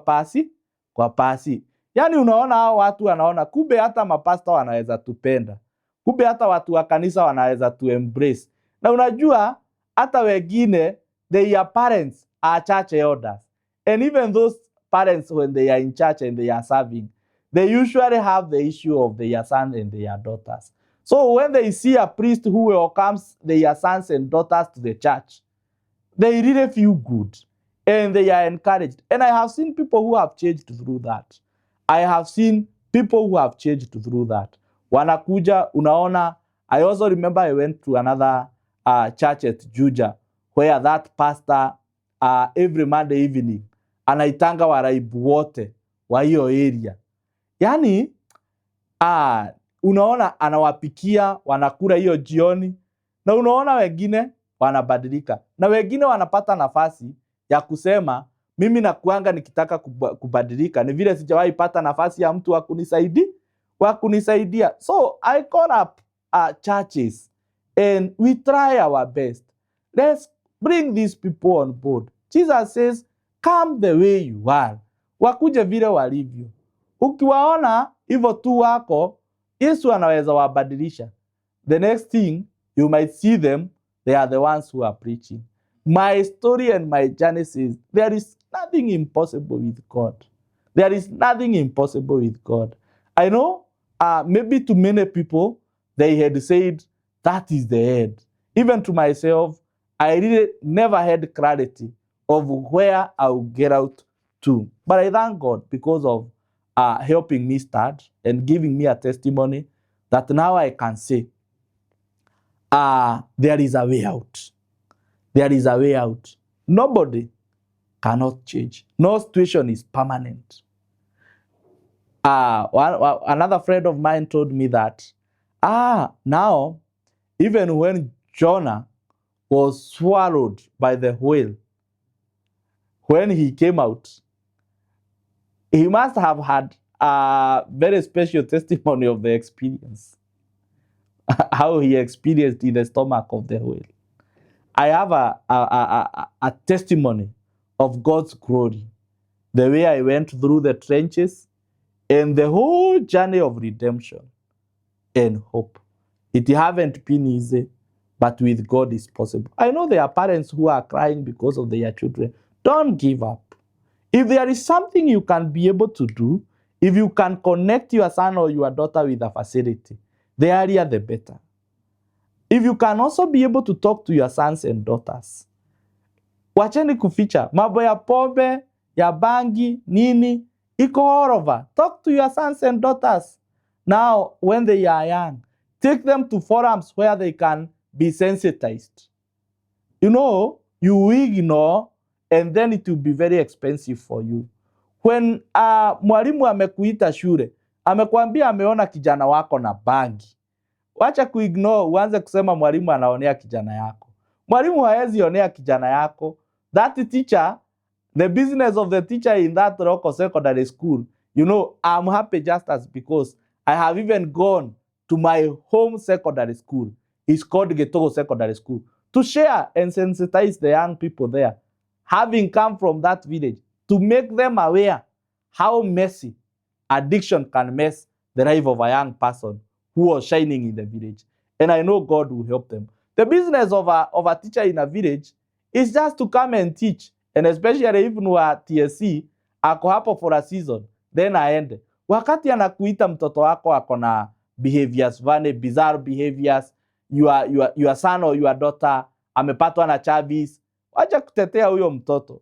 pasi. Yani unaona hao watu wanaona kumbe hata mapasta wanaweza tupenda. Kumbe hata watu wa kanisa wanaweza tu embrace. Na unajua hata wengine their parents are church elders. And even those parents when they are in church and they are serving, they usually have the issue of their sons and their daughters. So when they see a priest who welcomes their sons and daughters to the church, they really feel good and they are encouraged. And I have seen people who have changed through that. I have seen people who have changed through that. Wanakuja, unaona, I also remember I went to another church at Juja where that pastor every Monday evening anaitanga waraibu wote wa hiyo area. Yani, unaona anawapikia, wanakula hiyo jioni, na unaona wengine wanabadilika. Na wengine wanapata nafasi ya kusema, mimi nakuanga nikitaka kubadilika, ni vile sijawahi pata nafasi ya mtu wa kunisaidia. So I call up churches and we try our best. Let's bring these people on board. Jesus says, come the way you are. Wakuje vile walivyo. Ukiwaona hivyo tu wako, Yesu anaweza wabadilisha. The next thing, you might see them, they are the ones who are preaching. My story and my journey says, there is nothing impossible with God. There is nothing impossible with God. I know maybe to many people, they had said, that is the end. Even to myself, I really never had clarity of where I will get out to. But I thank God because of helping me start and giving me a testimony that now I can say, there is a way out. There is a way out. Nobody cannot change. No situation is permanent. Another friend of mine told me that, now, even when Jonah was swallowed by the whale, when he came out, he must have had a very special testimony of the experience, how he experienced in the stomach of the whale. I have a testimony of God's glory, the way I went through the trenches and the whole journey of redemption and hope. It haven't been easy, but with God it's possible. I know there are parents who are crying because of their children. Don't give up. If there is something you can be able to do, if you can connect your son or your daughter with a facility, the earlier the better. If you can also be able to talk to your sons and daughters, wacheni kuficha mambo ya pombe, ya bangi, nini, iko all over. Talk to your sons and daughters now when they are young. Take them to forums where they can be sensitized. You know, you ignore and then it will be very expensive for you. When mwalimu amekuita shule, amekwambia ameona kijana wako na bangi, wacha kuignore, uanze kusema mwalimu anaonea kijana yako. Mwalimu haezi onea kijana yako. That teacher, the business of the teacher in that local secondary school, you know, I'm happy Justus because I have even gone to my home secondary school. It's called Getogo Secondary School, to share and sensitize the young people there, having come from that village, to make them aware how messy addiction can mess the life of a young person who was shining in the village. And I know God will help them. The business of a teacher in a village is just to come and teach. And especially even wa TSC, ako hapo for a season, then aende. Wakati anakuita mtoto wako ako na behaviors, bizarre behaviors, your son or your daughter amepatwa na chavis, wacha kutetea huyo mtoto.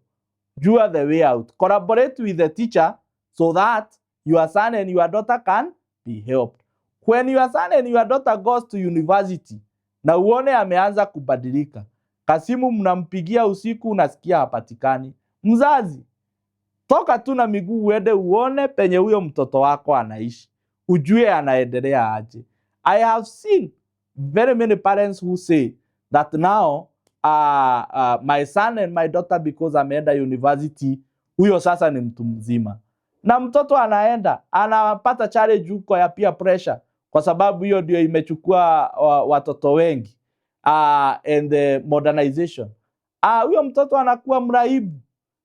Jua the way out. Collaborate with the teacher so that your son and your daughter can be helped. when your son and your daughter goes to university na uone ameanza kubadilika, kasimu mnampigia usiku, unasikia hapatikani, mzazi, toka tu na miguu uende uone penye huyo mtoto wako anaishi, ujue anaendelea aje. I have seen very many parents who say that now my son and my daughter, because ameenda university, huyo sasa ni mtu mzima, na mtoto anaenda anapata challenge huko ya peer pressure, kwa sababu hiyo ndio imechukua watoto wengi and the modernization. Huyo mtoto anakuwa mraibu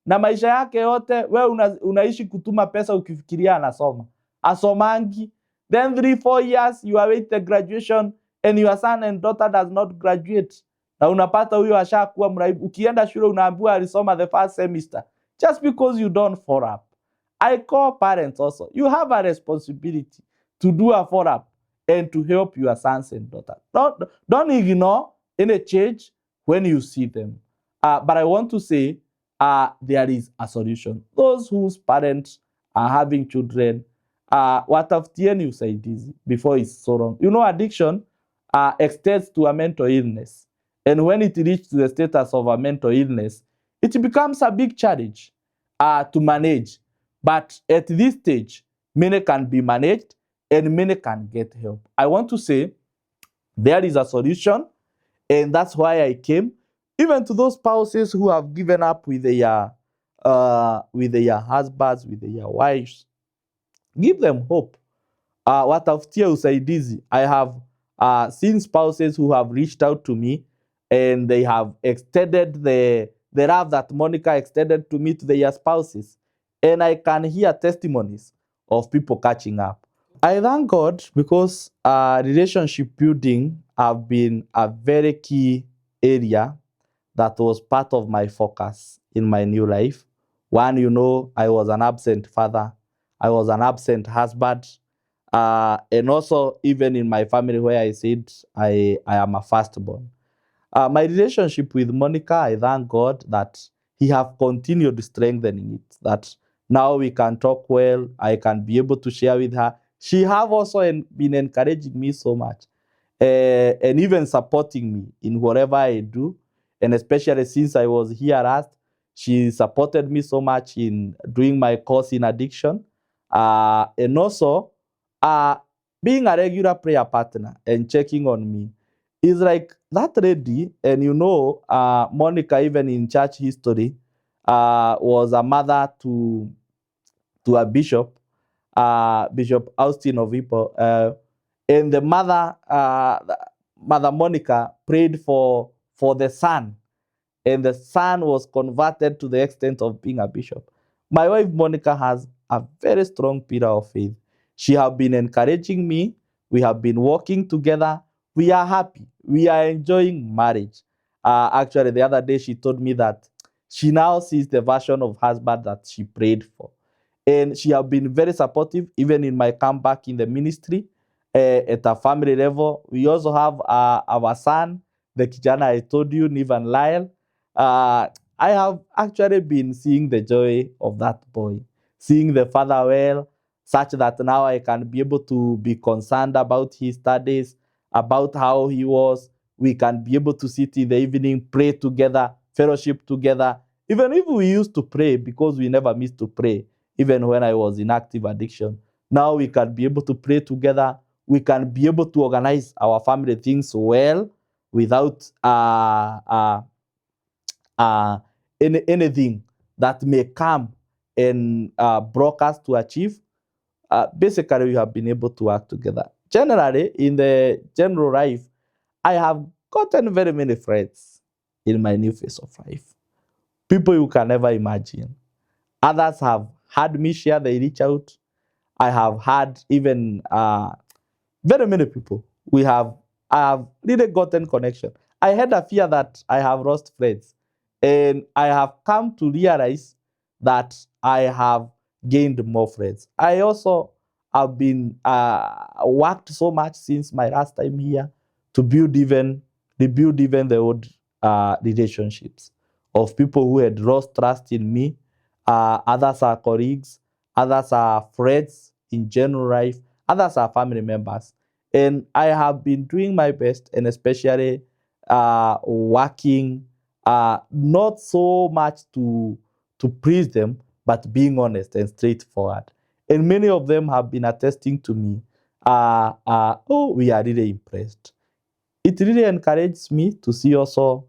na maisha yake yote. Wewe unaishi kutuma pesa ukifikiria anasoma, asomangi. Then 3-4 years you await the graduation and your son and daughter does not graduate, na unapata huyo ashakuwa mraibu. Ukienda shule unaambiwa alisoma the first semester, just because you don't follow up. I call parents also, you have a responsibility to do a follow up and to help your sons and daughters. Don't ignore any change when you see them. But I want to say there is a solution. Those whose parents are having children, watafutieni usaidizi before it's so wrong. You know, addiction extends to a mental illness. And when it reaches the status of a mental illness, it becomes a big challenge to manage. But at this stage, many can be managed and many can get help. I want to say there is a solution, and that's why I came. Even to those spouses who have given up with their husbands, with their wives, give them hope. Watafutie usaidizi. I have seen spouses who have reached out to me and they have extended the love that Monica extended to me to their spouses. And I can hear testimonies of people catching up. I thank God because relationship building have been a very key area that was part of my focus in my new life. One, you know, I was an absent father. I was an absent husband. And also, even in my family where I said I am a firstborn. My relationship with Monica, I thank God that He have continued strengthening it, that now we can talk well. I can be able to share with her. She have also been encouraging me so much and even supporting me in whatever I do. And especially since I was here last, she supported me so much in doing my course in addiction. And also being a regular prayer partner and checking on me. Is like that lady. And you know, Monica, even in church history, was a mother to a bishop, Bishop Austin of Hippo. And the mother, Mother Monica, prayed for the son, and the son was converted to the extent of being a bishop. My wife Monica has a very strong pillar of faith. She has been encouraging me. We have been working together. We are happy. We are enjoying marriage. Actually, the other day she told me that she now sees the version of husband that she prayed for. And she has been very supportive, even in my comeback in the ministry, at a family level. We also have our son, the kijana I told you, Nivan Lyle. I have actually been seeing the joy of that boy, seeing the father well, such that now I can be able to be concerned about his studies, about how he was. We can be able to sit in the evening, pray together, fellowship together. Even if we used to pray, because we never missed to pray, even when I was in active addiction. Now we can be able to pray together. We can be able to organize our family things well without anything that may come and block us to achieve. Basically, we have been able to work together. Generally, in the general life, I have gotten very many friends in my new phase of life. People you can never imagine. Others have had me share, they reach out. I have had even very many people. I have really gotten connection. I had a fear that I have lost friends, and I have come to realize that I have gained more friends. I also have been worked so much since my last time here to rebuild even the old relationships of people who had lost trust in me. Others are colleagues, others are friends in general life, others are family members. And I have been doing my best, and especially working not so much to please them, but being honest and straightforward. And many of them have been attesting to me, oh, we are really impressed. It really encourages me to see also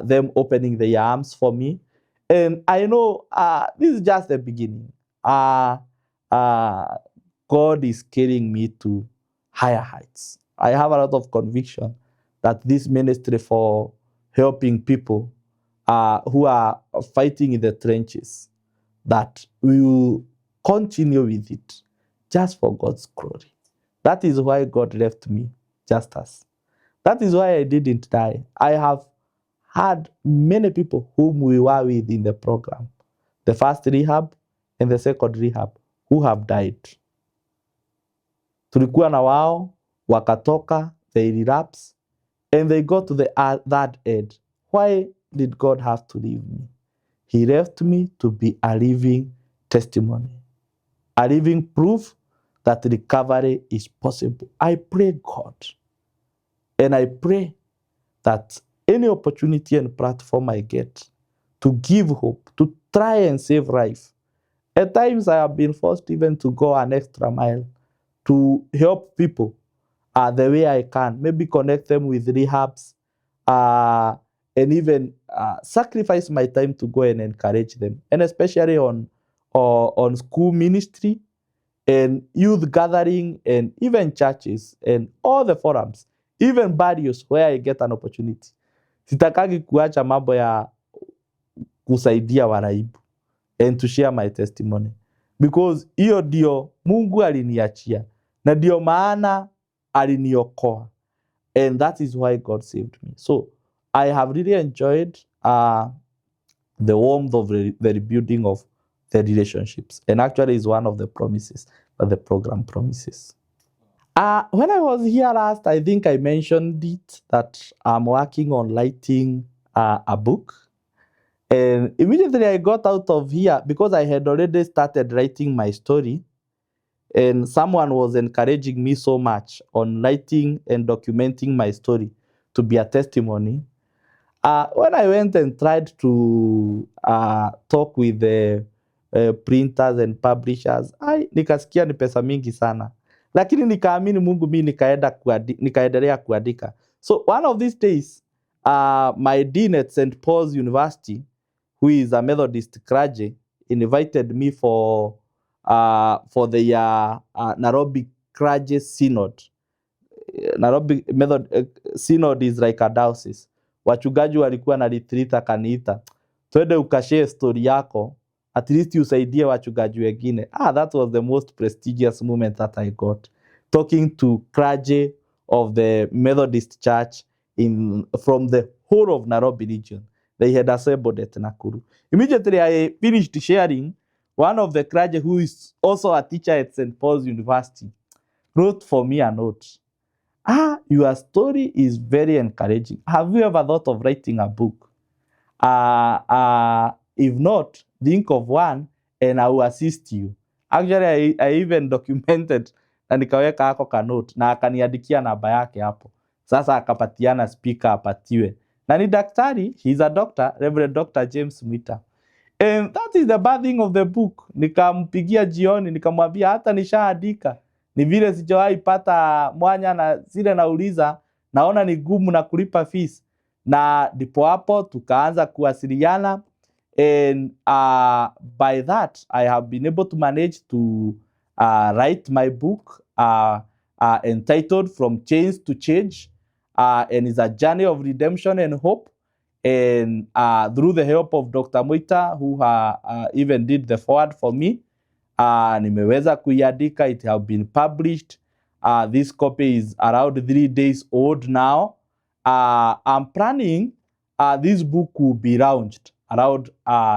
them opening their arms for me. And I know this is just the beginning. God is carrying me to higher heights. I have a lot of conviction that this ministry for helping people who are fighting in the trenches, that we will continue with it just for God's glory. That is why God left me, Justus. That is why I didn't die. I have had many people whom we were with in the program, the first rehab and the second rehab, who have died. Tulikuwa na wao, wakatoka, they relapse, and they got to the third end. Why did God have to leave me? He left me to be a living testimony, a living proof that recovery is possible. I pray God, and I pray that any opportunity and platform I get to give hope, to try and save life. At times I have been forced even to go an extra mile to help people the way I can, maybe connect them with rehabs, and even sacrifice my time to go and encourage them, and especially on school ministry and youth gathering and even churches and all the forums, even barrios where I get an opportunity. Sitakagi kuacha mambo ya kusaidia waraibu and to share my testimony, because hiyo ndio Mungu aliniachia na ndio maana aliniokoa, and that is why God saved me. So I have really enjoyed the warmth of the rebuilding of the relationships, and actually is one of the promises that the program promises. When I was here last, I think I mentioned it, that I'm working on writing a book. And immediately I got out of here, because I had already started writing my story, and someone was encouraging me so much on writing and documenting my story to be a testimony. When I went and tried to talk with the printers and publishers, nikasikia ni pesa mingi sana, lakini nikaamini Mungu, mimi nikaendelea kuandika. So one of these days, my dean at St. Paul's University, who is a Methodist clergy, invited me for the Nairobi Clergy Synod. Nairobi Synod is like a diocese. Wachungaji walikuwa na retreat, akaniita, twende ukashare story yako, at least usaidie wachungaji wengine. That was the most prestigious moment that I got, talking to clergy of the Methodist Church from the whole of Nairobi region. They had assembled at Nakuru. Immediately I finished sharing, one of the clergy, who is also a teacher at St. Paul's University, wrote for me a note. Your story is very encouraging. Have you ever thought of writing a book? If not, think of one and I will assist you. Actually, I even documented na nikaweka hako ka note na akaniandikia namba yake hapo. Sasa akapatiana speaker apatiwe. Na ni daktari, he's a doctor, Reverend Dr. James Mwita. And that is the birthing of the book. Nikampigia jioni, nikamwambia hata nishaandika, ni vile sijawahi pata mwanya, na zile nauliza naona ni gumu na kulipa fees. Na ndipo hapo tukaanza kuwasiliana, and by that I have been able to manage to write my book entitled From Chains to Chege, and it's a journey of redemption and hope. And through the help of Dr. Mwita, who even did the forward for me, nimeweza kuiandika. It have been published. This copy is around 3 days old now. I'm planning this book will be launched around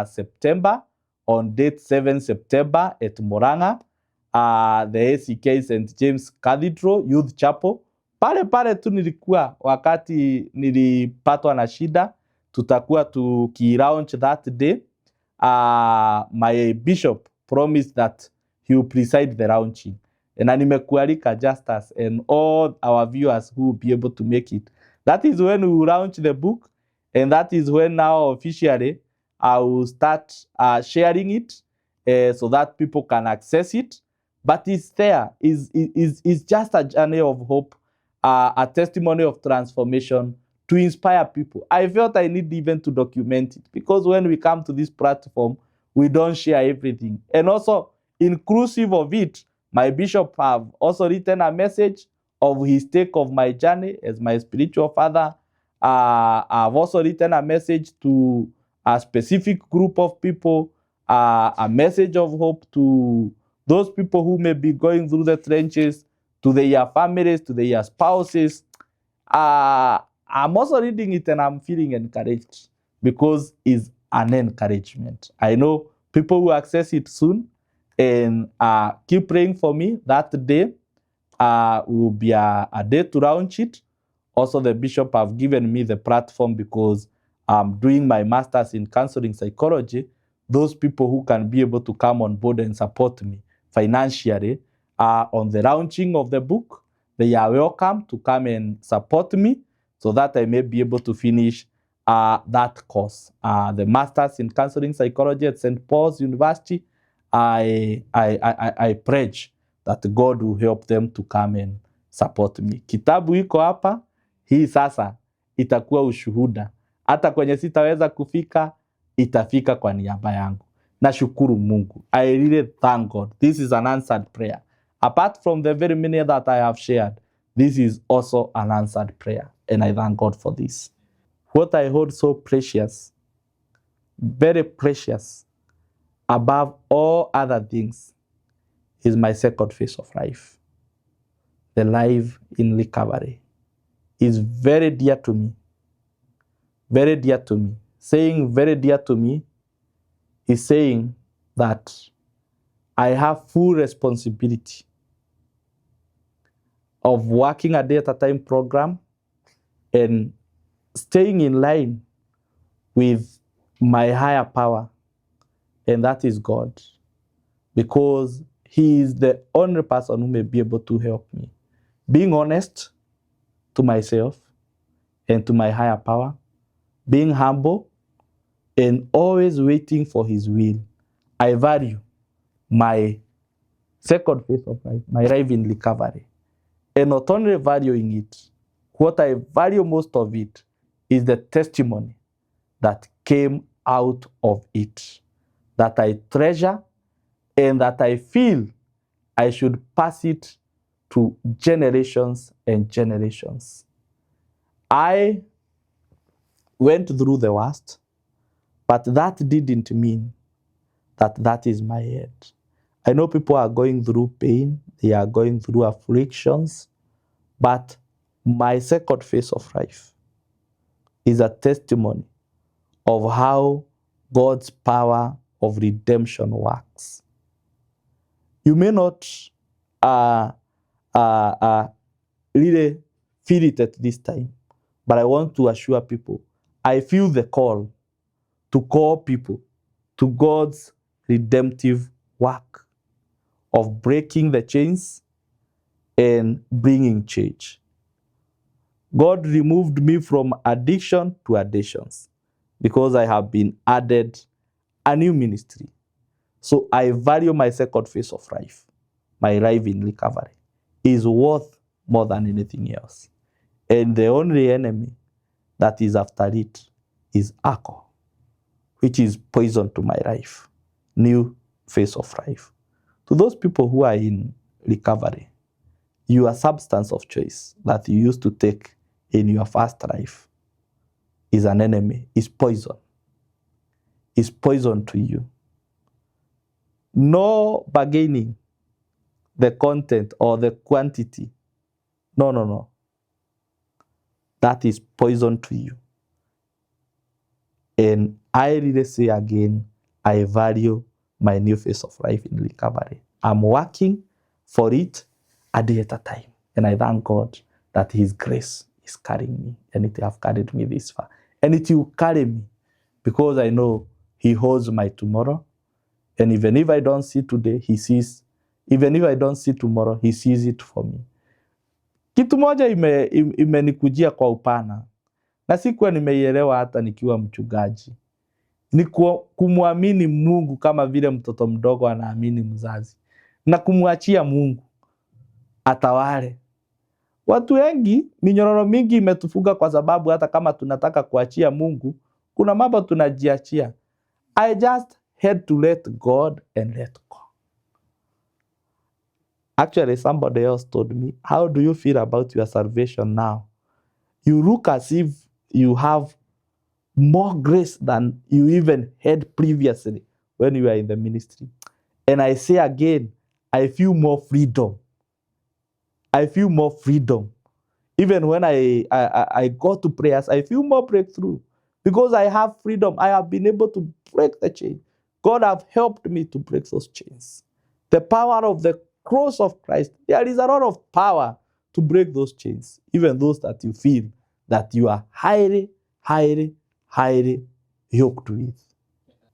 September, on date 7 September at Murang'a, the ACK St. James Cathedral Youth Chapel. Pale tu nilikuwa wakati nilipatwa na shida. Tutakuwa tuki-launch that day. My bishop promised that he will preside the launching. Na nimekualika Justus and all our viewers who will be able to make it. That is when we will launch the book, and that is when now officially I will start sharing it so that people can access it. But it's there. It's just a journey of hope, a testimony of transformation to inspire people. I felt I need even to document it because when we come to this platform, we don't share everything. And also, inclusive of it, my bishop have also written a message of his take of my journey as my spiritual father. I've also written a message to a specific group of people, a message of hope to those people who may be going through the trenches, to their families, to their spouses. I'm also reading it and I'm feeling encouraged because it's an encouragement. I know people will access it soon, and keep praying for me. That day will be a day to launch it. Also, the bishop have given me the platform because I'm doing my master's in counseling psychology. Those people who can be able to come on board and support me financially on the launching of the book, they are welcome to come and support me so that I may be able to finish that course. The master's in counseling psychology at St. Paul's University, I pledge that God will help them to come and support me. Kitabu iko hapa, hii sasa itakuwa ushuhuda. Hata kwenye sitaweza kufika, itafika kwa niaba yangu. Nashukuru Mungu. I really thank God. This is an answered prayer. Apart from the very many that I have shared, this is also an answered prayer. And I thank God for this. What I hold so precious, very precious, above all other things, is my second phase of life. The life in recovery is very dear to me. Very dear to me. Saying very dear to me is saying that I have full responsibility of working a day at a time program and staying in line with my higher power, and that is God, because He is the only person who may be able to help me. Being honest to myself and to my higher power, being humble, and always waiting for His will. I value my second phase of life, my life in recovery. And not only valuing it, what I value most of it is the testimony that came out of it, that I treasure and that I feel I should pass it to generations and generations. I went through the worst, but that didn't mean that that is my end. I know people are going through pain, they are going through afflictions, but my second phase of life is a testimony of how God's power of redemption works. You may not really feel it at this time, but I want to assure people, I feel the call to call people to God's redemptive work of breaking the chains and bringing change. God removed me from addiction to addictions because I have been added a new ministry. So I value my second phase of life. My life in recovery is worth more than anything else. And the only enemy that is after it is alcohol, which is poison to my life, new phase of life. To those people who are in recovery, your substance of choice that you used to take in your first life is an enemy, is poison. Is poison to you. No bargaining the content or the quantity. No. That is poison to you. And I really say again, I value my new phase of life in recovery. I'm working for it a day at a time. And I thank God that His grace is carrying me, and it has carried me this far. And it will carry me because I know He holds my tomorrow. And even if I don't see today, He sees Even if I don't see tomorrow, he sees it for me. Kitu moja imenikujia kwa upana na sikuwa nimeielewa hata nikiwa mchungaji. Ni kumwamini Mungu kama vile mtoto mdogo anaamini mzazi. Na kumwachia Mungu atawale. Watu wengi, minyororo mingi imetufunga kwa sababu hata kama tunataka kuachia Mungu, kuna mambo tunajiachia. I just had to let God and let go. Actually, somebody else told me, how do you feel about your salvation now? You look as if you have more grace than you even had previously when you were in the ministry. And I say again, I feel more freedom. I feel more freedom. Even when I go to prayers, I feel more breakthrough because I have freedom. I have been able to break the chain. God have helped me to break those chains. The power of the cross of Christ, there is a lot of power to break those chains, even those that you feel that you are highly, highly, highly yoked with.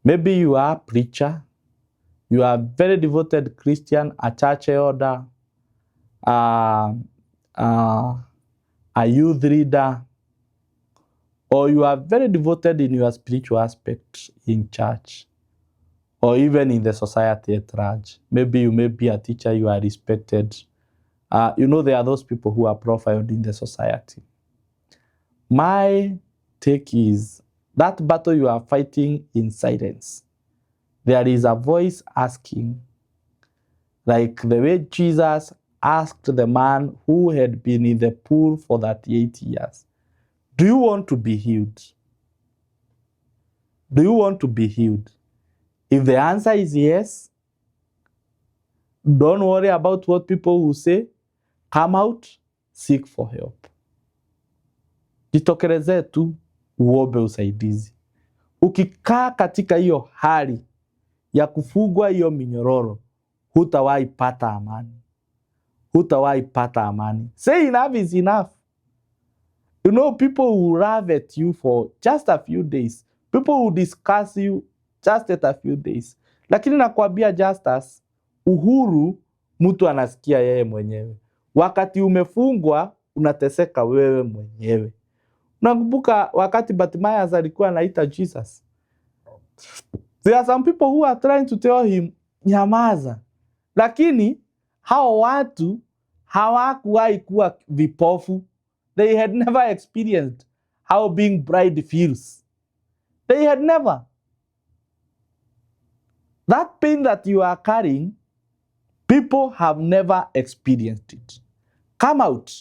Maybe you are a preacher, you are a very devoted Christian, a church elder, a youth leader, or you are very devoted in your spiritual aspect in church, or even in the society at large. Maybe you may be a teacher, you are respected. There are those people who are profiled in the society. My take is that battle you are fighting in silence. There is a voice asking, like the way Jesus asked the man who had been in the pool for 38 years, do you want to be healed? Do you want to be healed? If the answer is yes, don't worry about what people will say. Come out, seek for help. Jitokelezee tu, uombe usaidizi. Ukikaa katika hiyo hali ya kufungwa hiyo minyororo, hutawahi pata amani. Hutawahi pata amani. Say enough is enough. People will laugh at you for just a few days. People will discuss you just at a few days. Lakini nakwambia Justus, uhuru mtu anasikia yeye mwenyewe. Wakati umefungwa, unateseka wewe mwenyewe. Unakumbuka wakati Bartimaeus alikuwa anaita Jesus? There are some people who are trying to tell him, nyamaza. Lakini hao watu hawakuwahi kuwa vipofu. They had never experienced how being blind feels. They had never. That pain that you are carrying, people have never experienced it. Come out.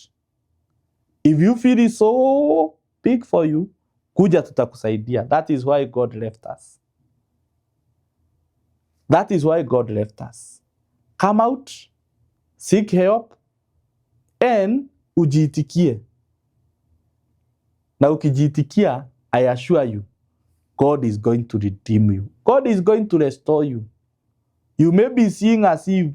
If you feel it so big for you, kuja tutakusaidia. That is why God left us. That is why God left us. Come out, seek help, and ujiitikie. Na ukijiitikia, I assure you, God is going to redeem you. God is going to restore you. You may be seeing as if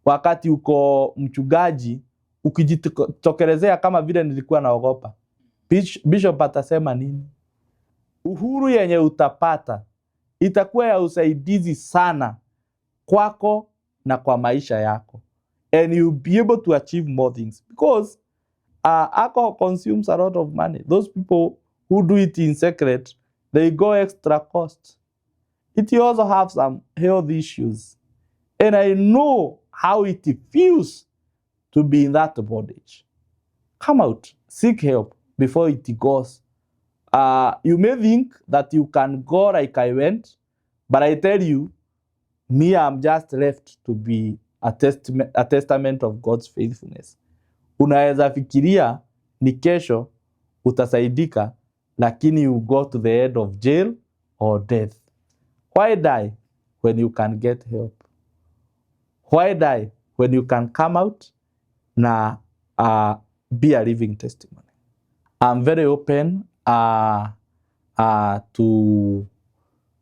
wakati uko mchungaji, ukijitokelezea kama vile nilikuwa naogopa. Bishop atasema nini? Uhuru yenye utapata itakuwa ya usaidizi sana kwako na kwa maisha yako. And you'll be able to achieve more things. Because alcohol consumes a lot of money. Those people who do it in secret, they go extra cost. It also have some health issues. And I know how it feels to be in that bondage. Come out, seek help before it goes. You may think that you can go like I went, but I tell you, me, I'm just left to be a testament of God's faithfulness. Unaweza fikiria ni kesho utasaidika, lakini you go to the end of jail or death. Why die when you can get help? Why die when you can come out na be a living testimony? I'm very open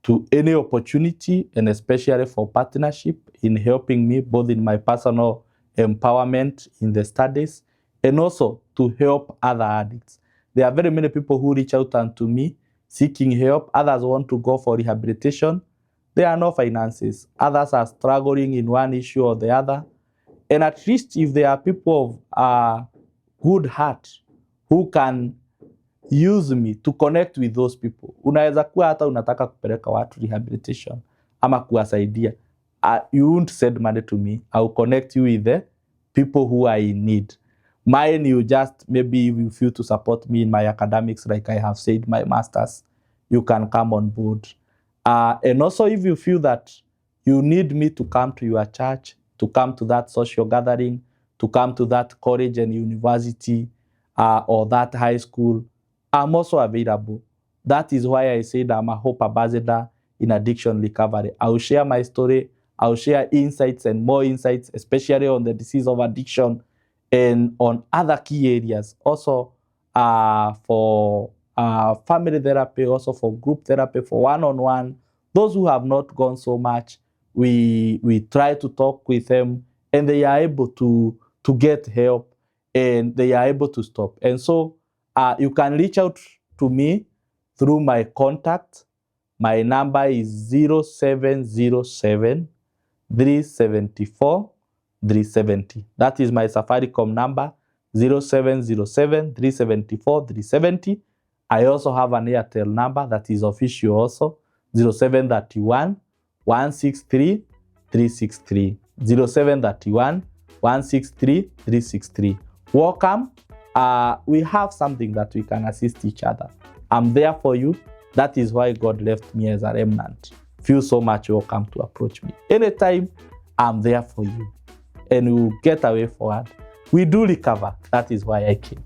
to any opportunity, and especially for partnership in helping me both in my personal empowerment in the studies and also to help other addicts. There are very many people who reach out to me seeking help. Others want to go for rehabilitation. There are no finances. Others are struggling in one issue or the other. And at least if there are people of good heart who can use me to connect with those people. Unaweza kuwa hata unataka kupeleka watu rehabilitation ama kuwasaidia. You won't send money to me. I'll connect you with the people who are in need. Mine, you just, maybe you feel to support me in my academics, like I have said, my master's, you can come on board. And also if you feel that you need me to come to your church, to come to that social gathering, to come to that college and university, or that high school, I'm also available. That is why I said I'm a hope ambassador in addiction recovery. I will share my story. I will share insights and more insights, especially on the disease of addiction and on other key areas. Also for family therapy, also for group therapy, for one-on-one. Those who have not gone so much, we try to talk with them, and they are able to get help, and they are able to stop. And so you can reach out to me through my contact. My number is 0707 374 370. That is my Safaricom number, 0707 374 370. I also have an Airtel number that is official also, 0731 163 363. 0731 163 363. Welcome. We have something that we can assist each other. I'm there for you. That is why God left me as a remnant. Feel so much welcome to approach me. Anytime, I'm there for you. And we'll get away forward. We do recover. That is why I came.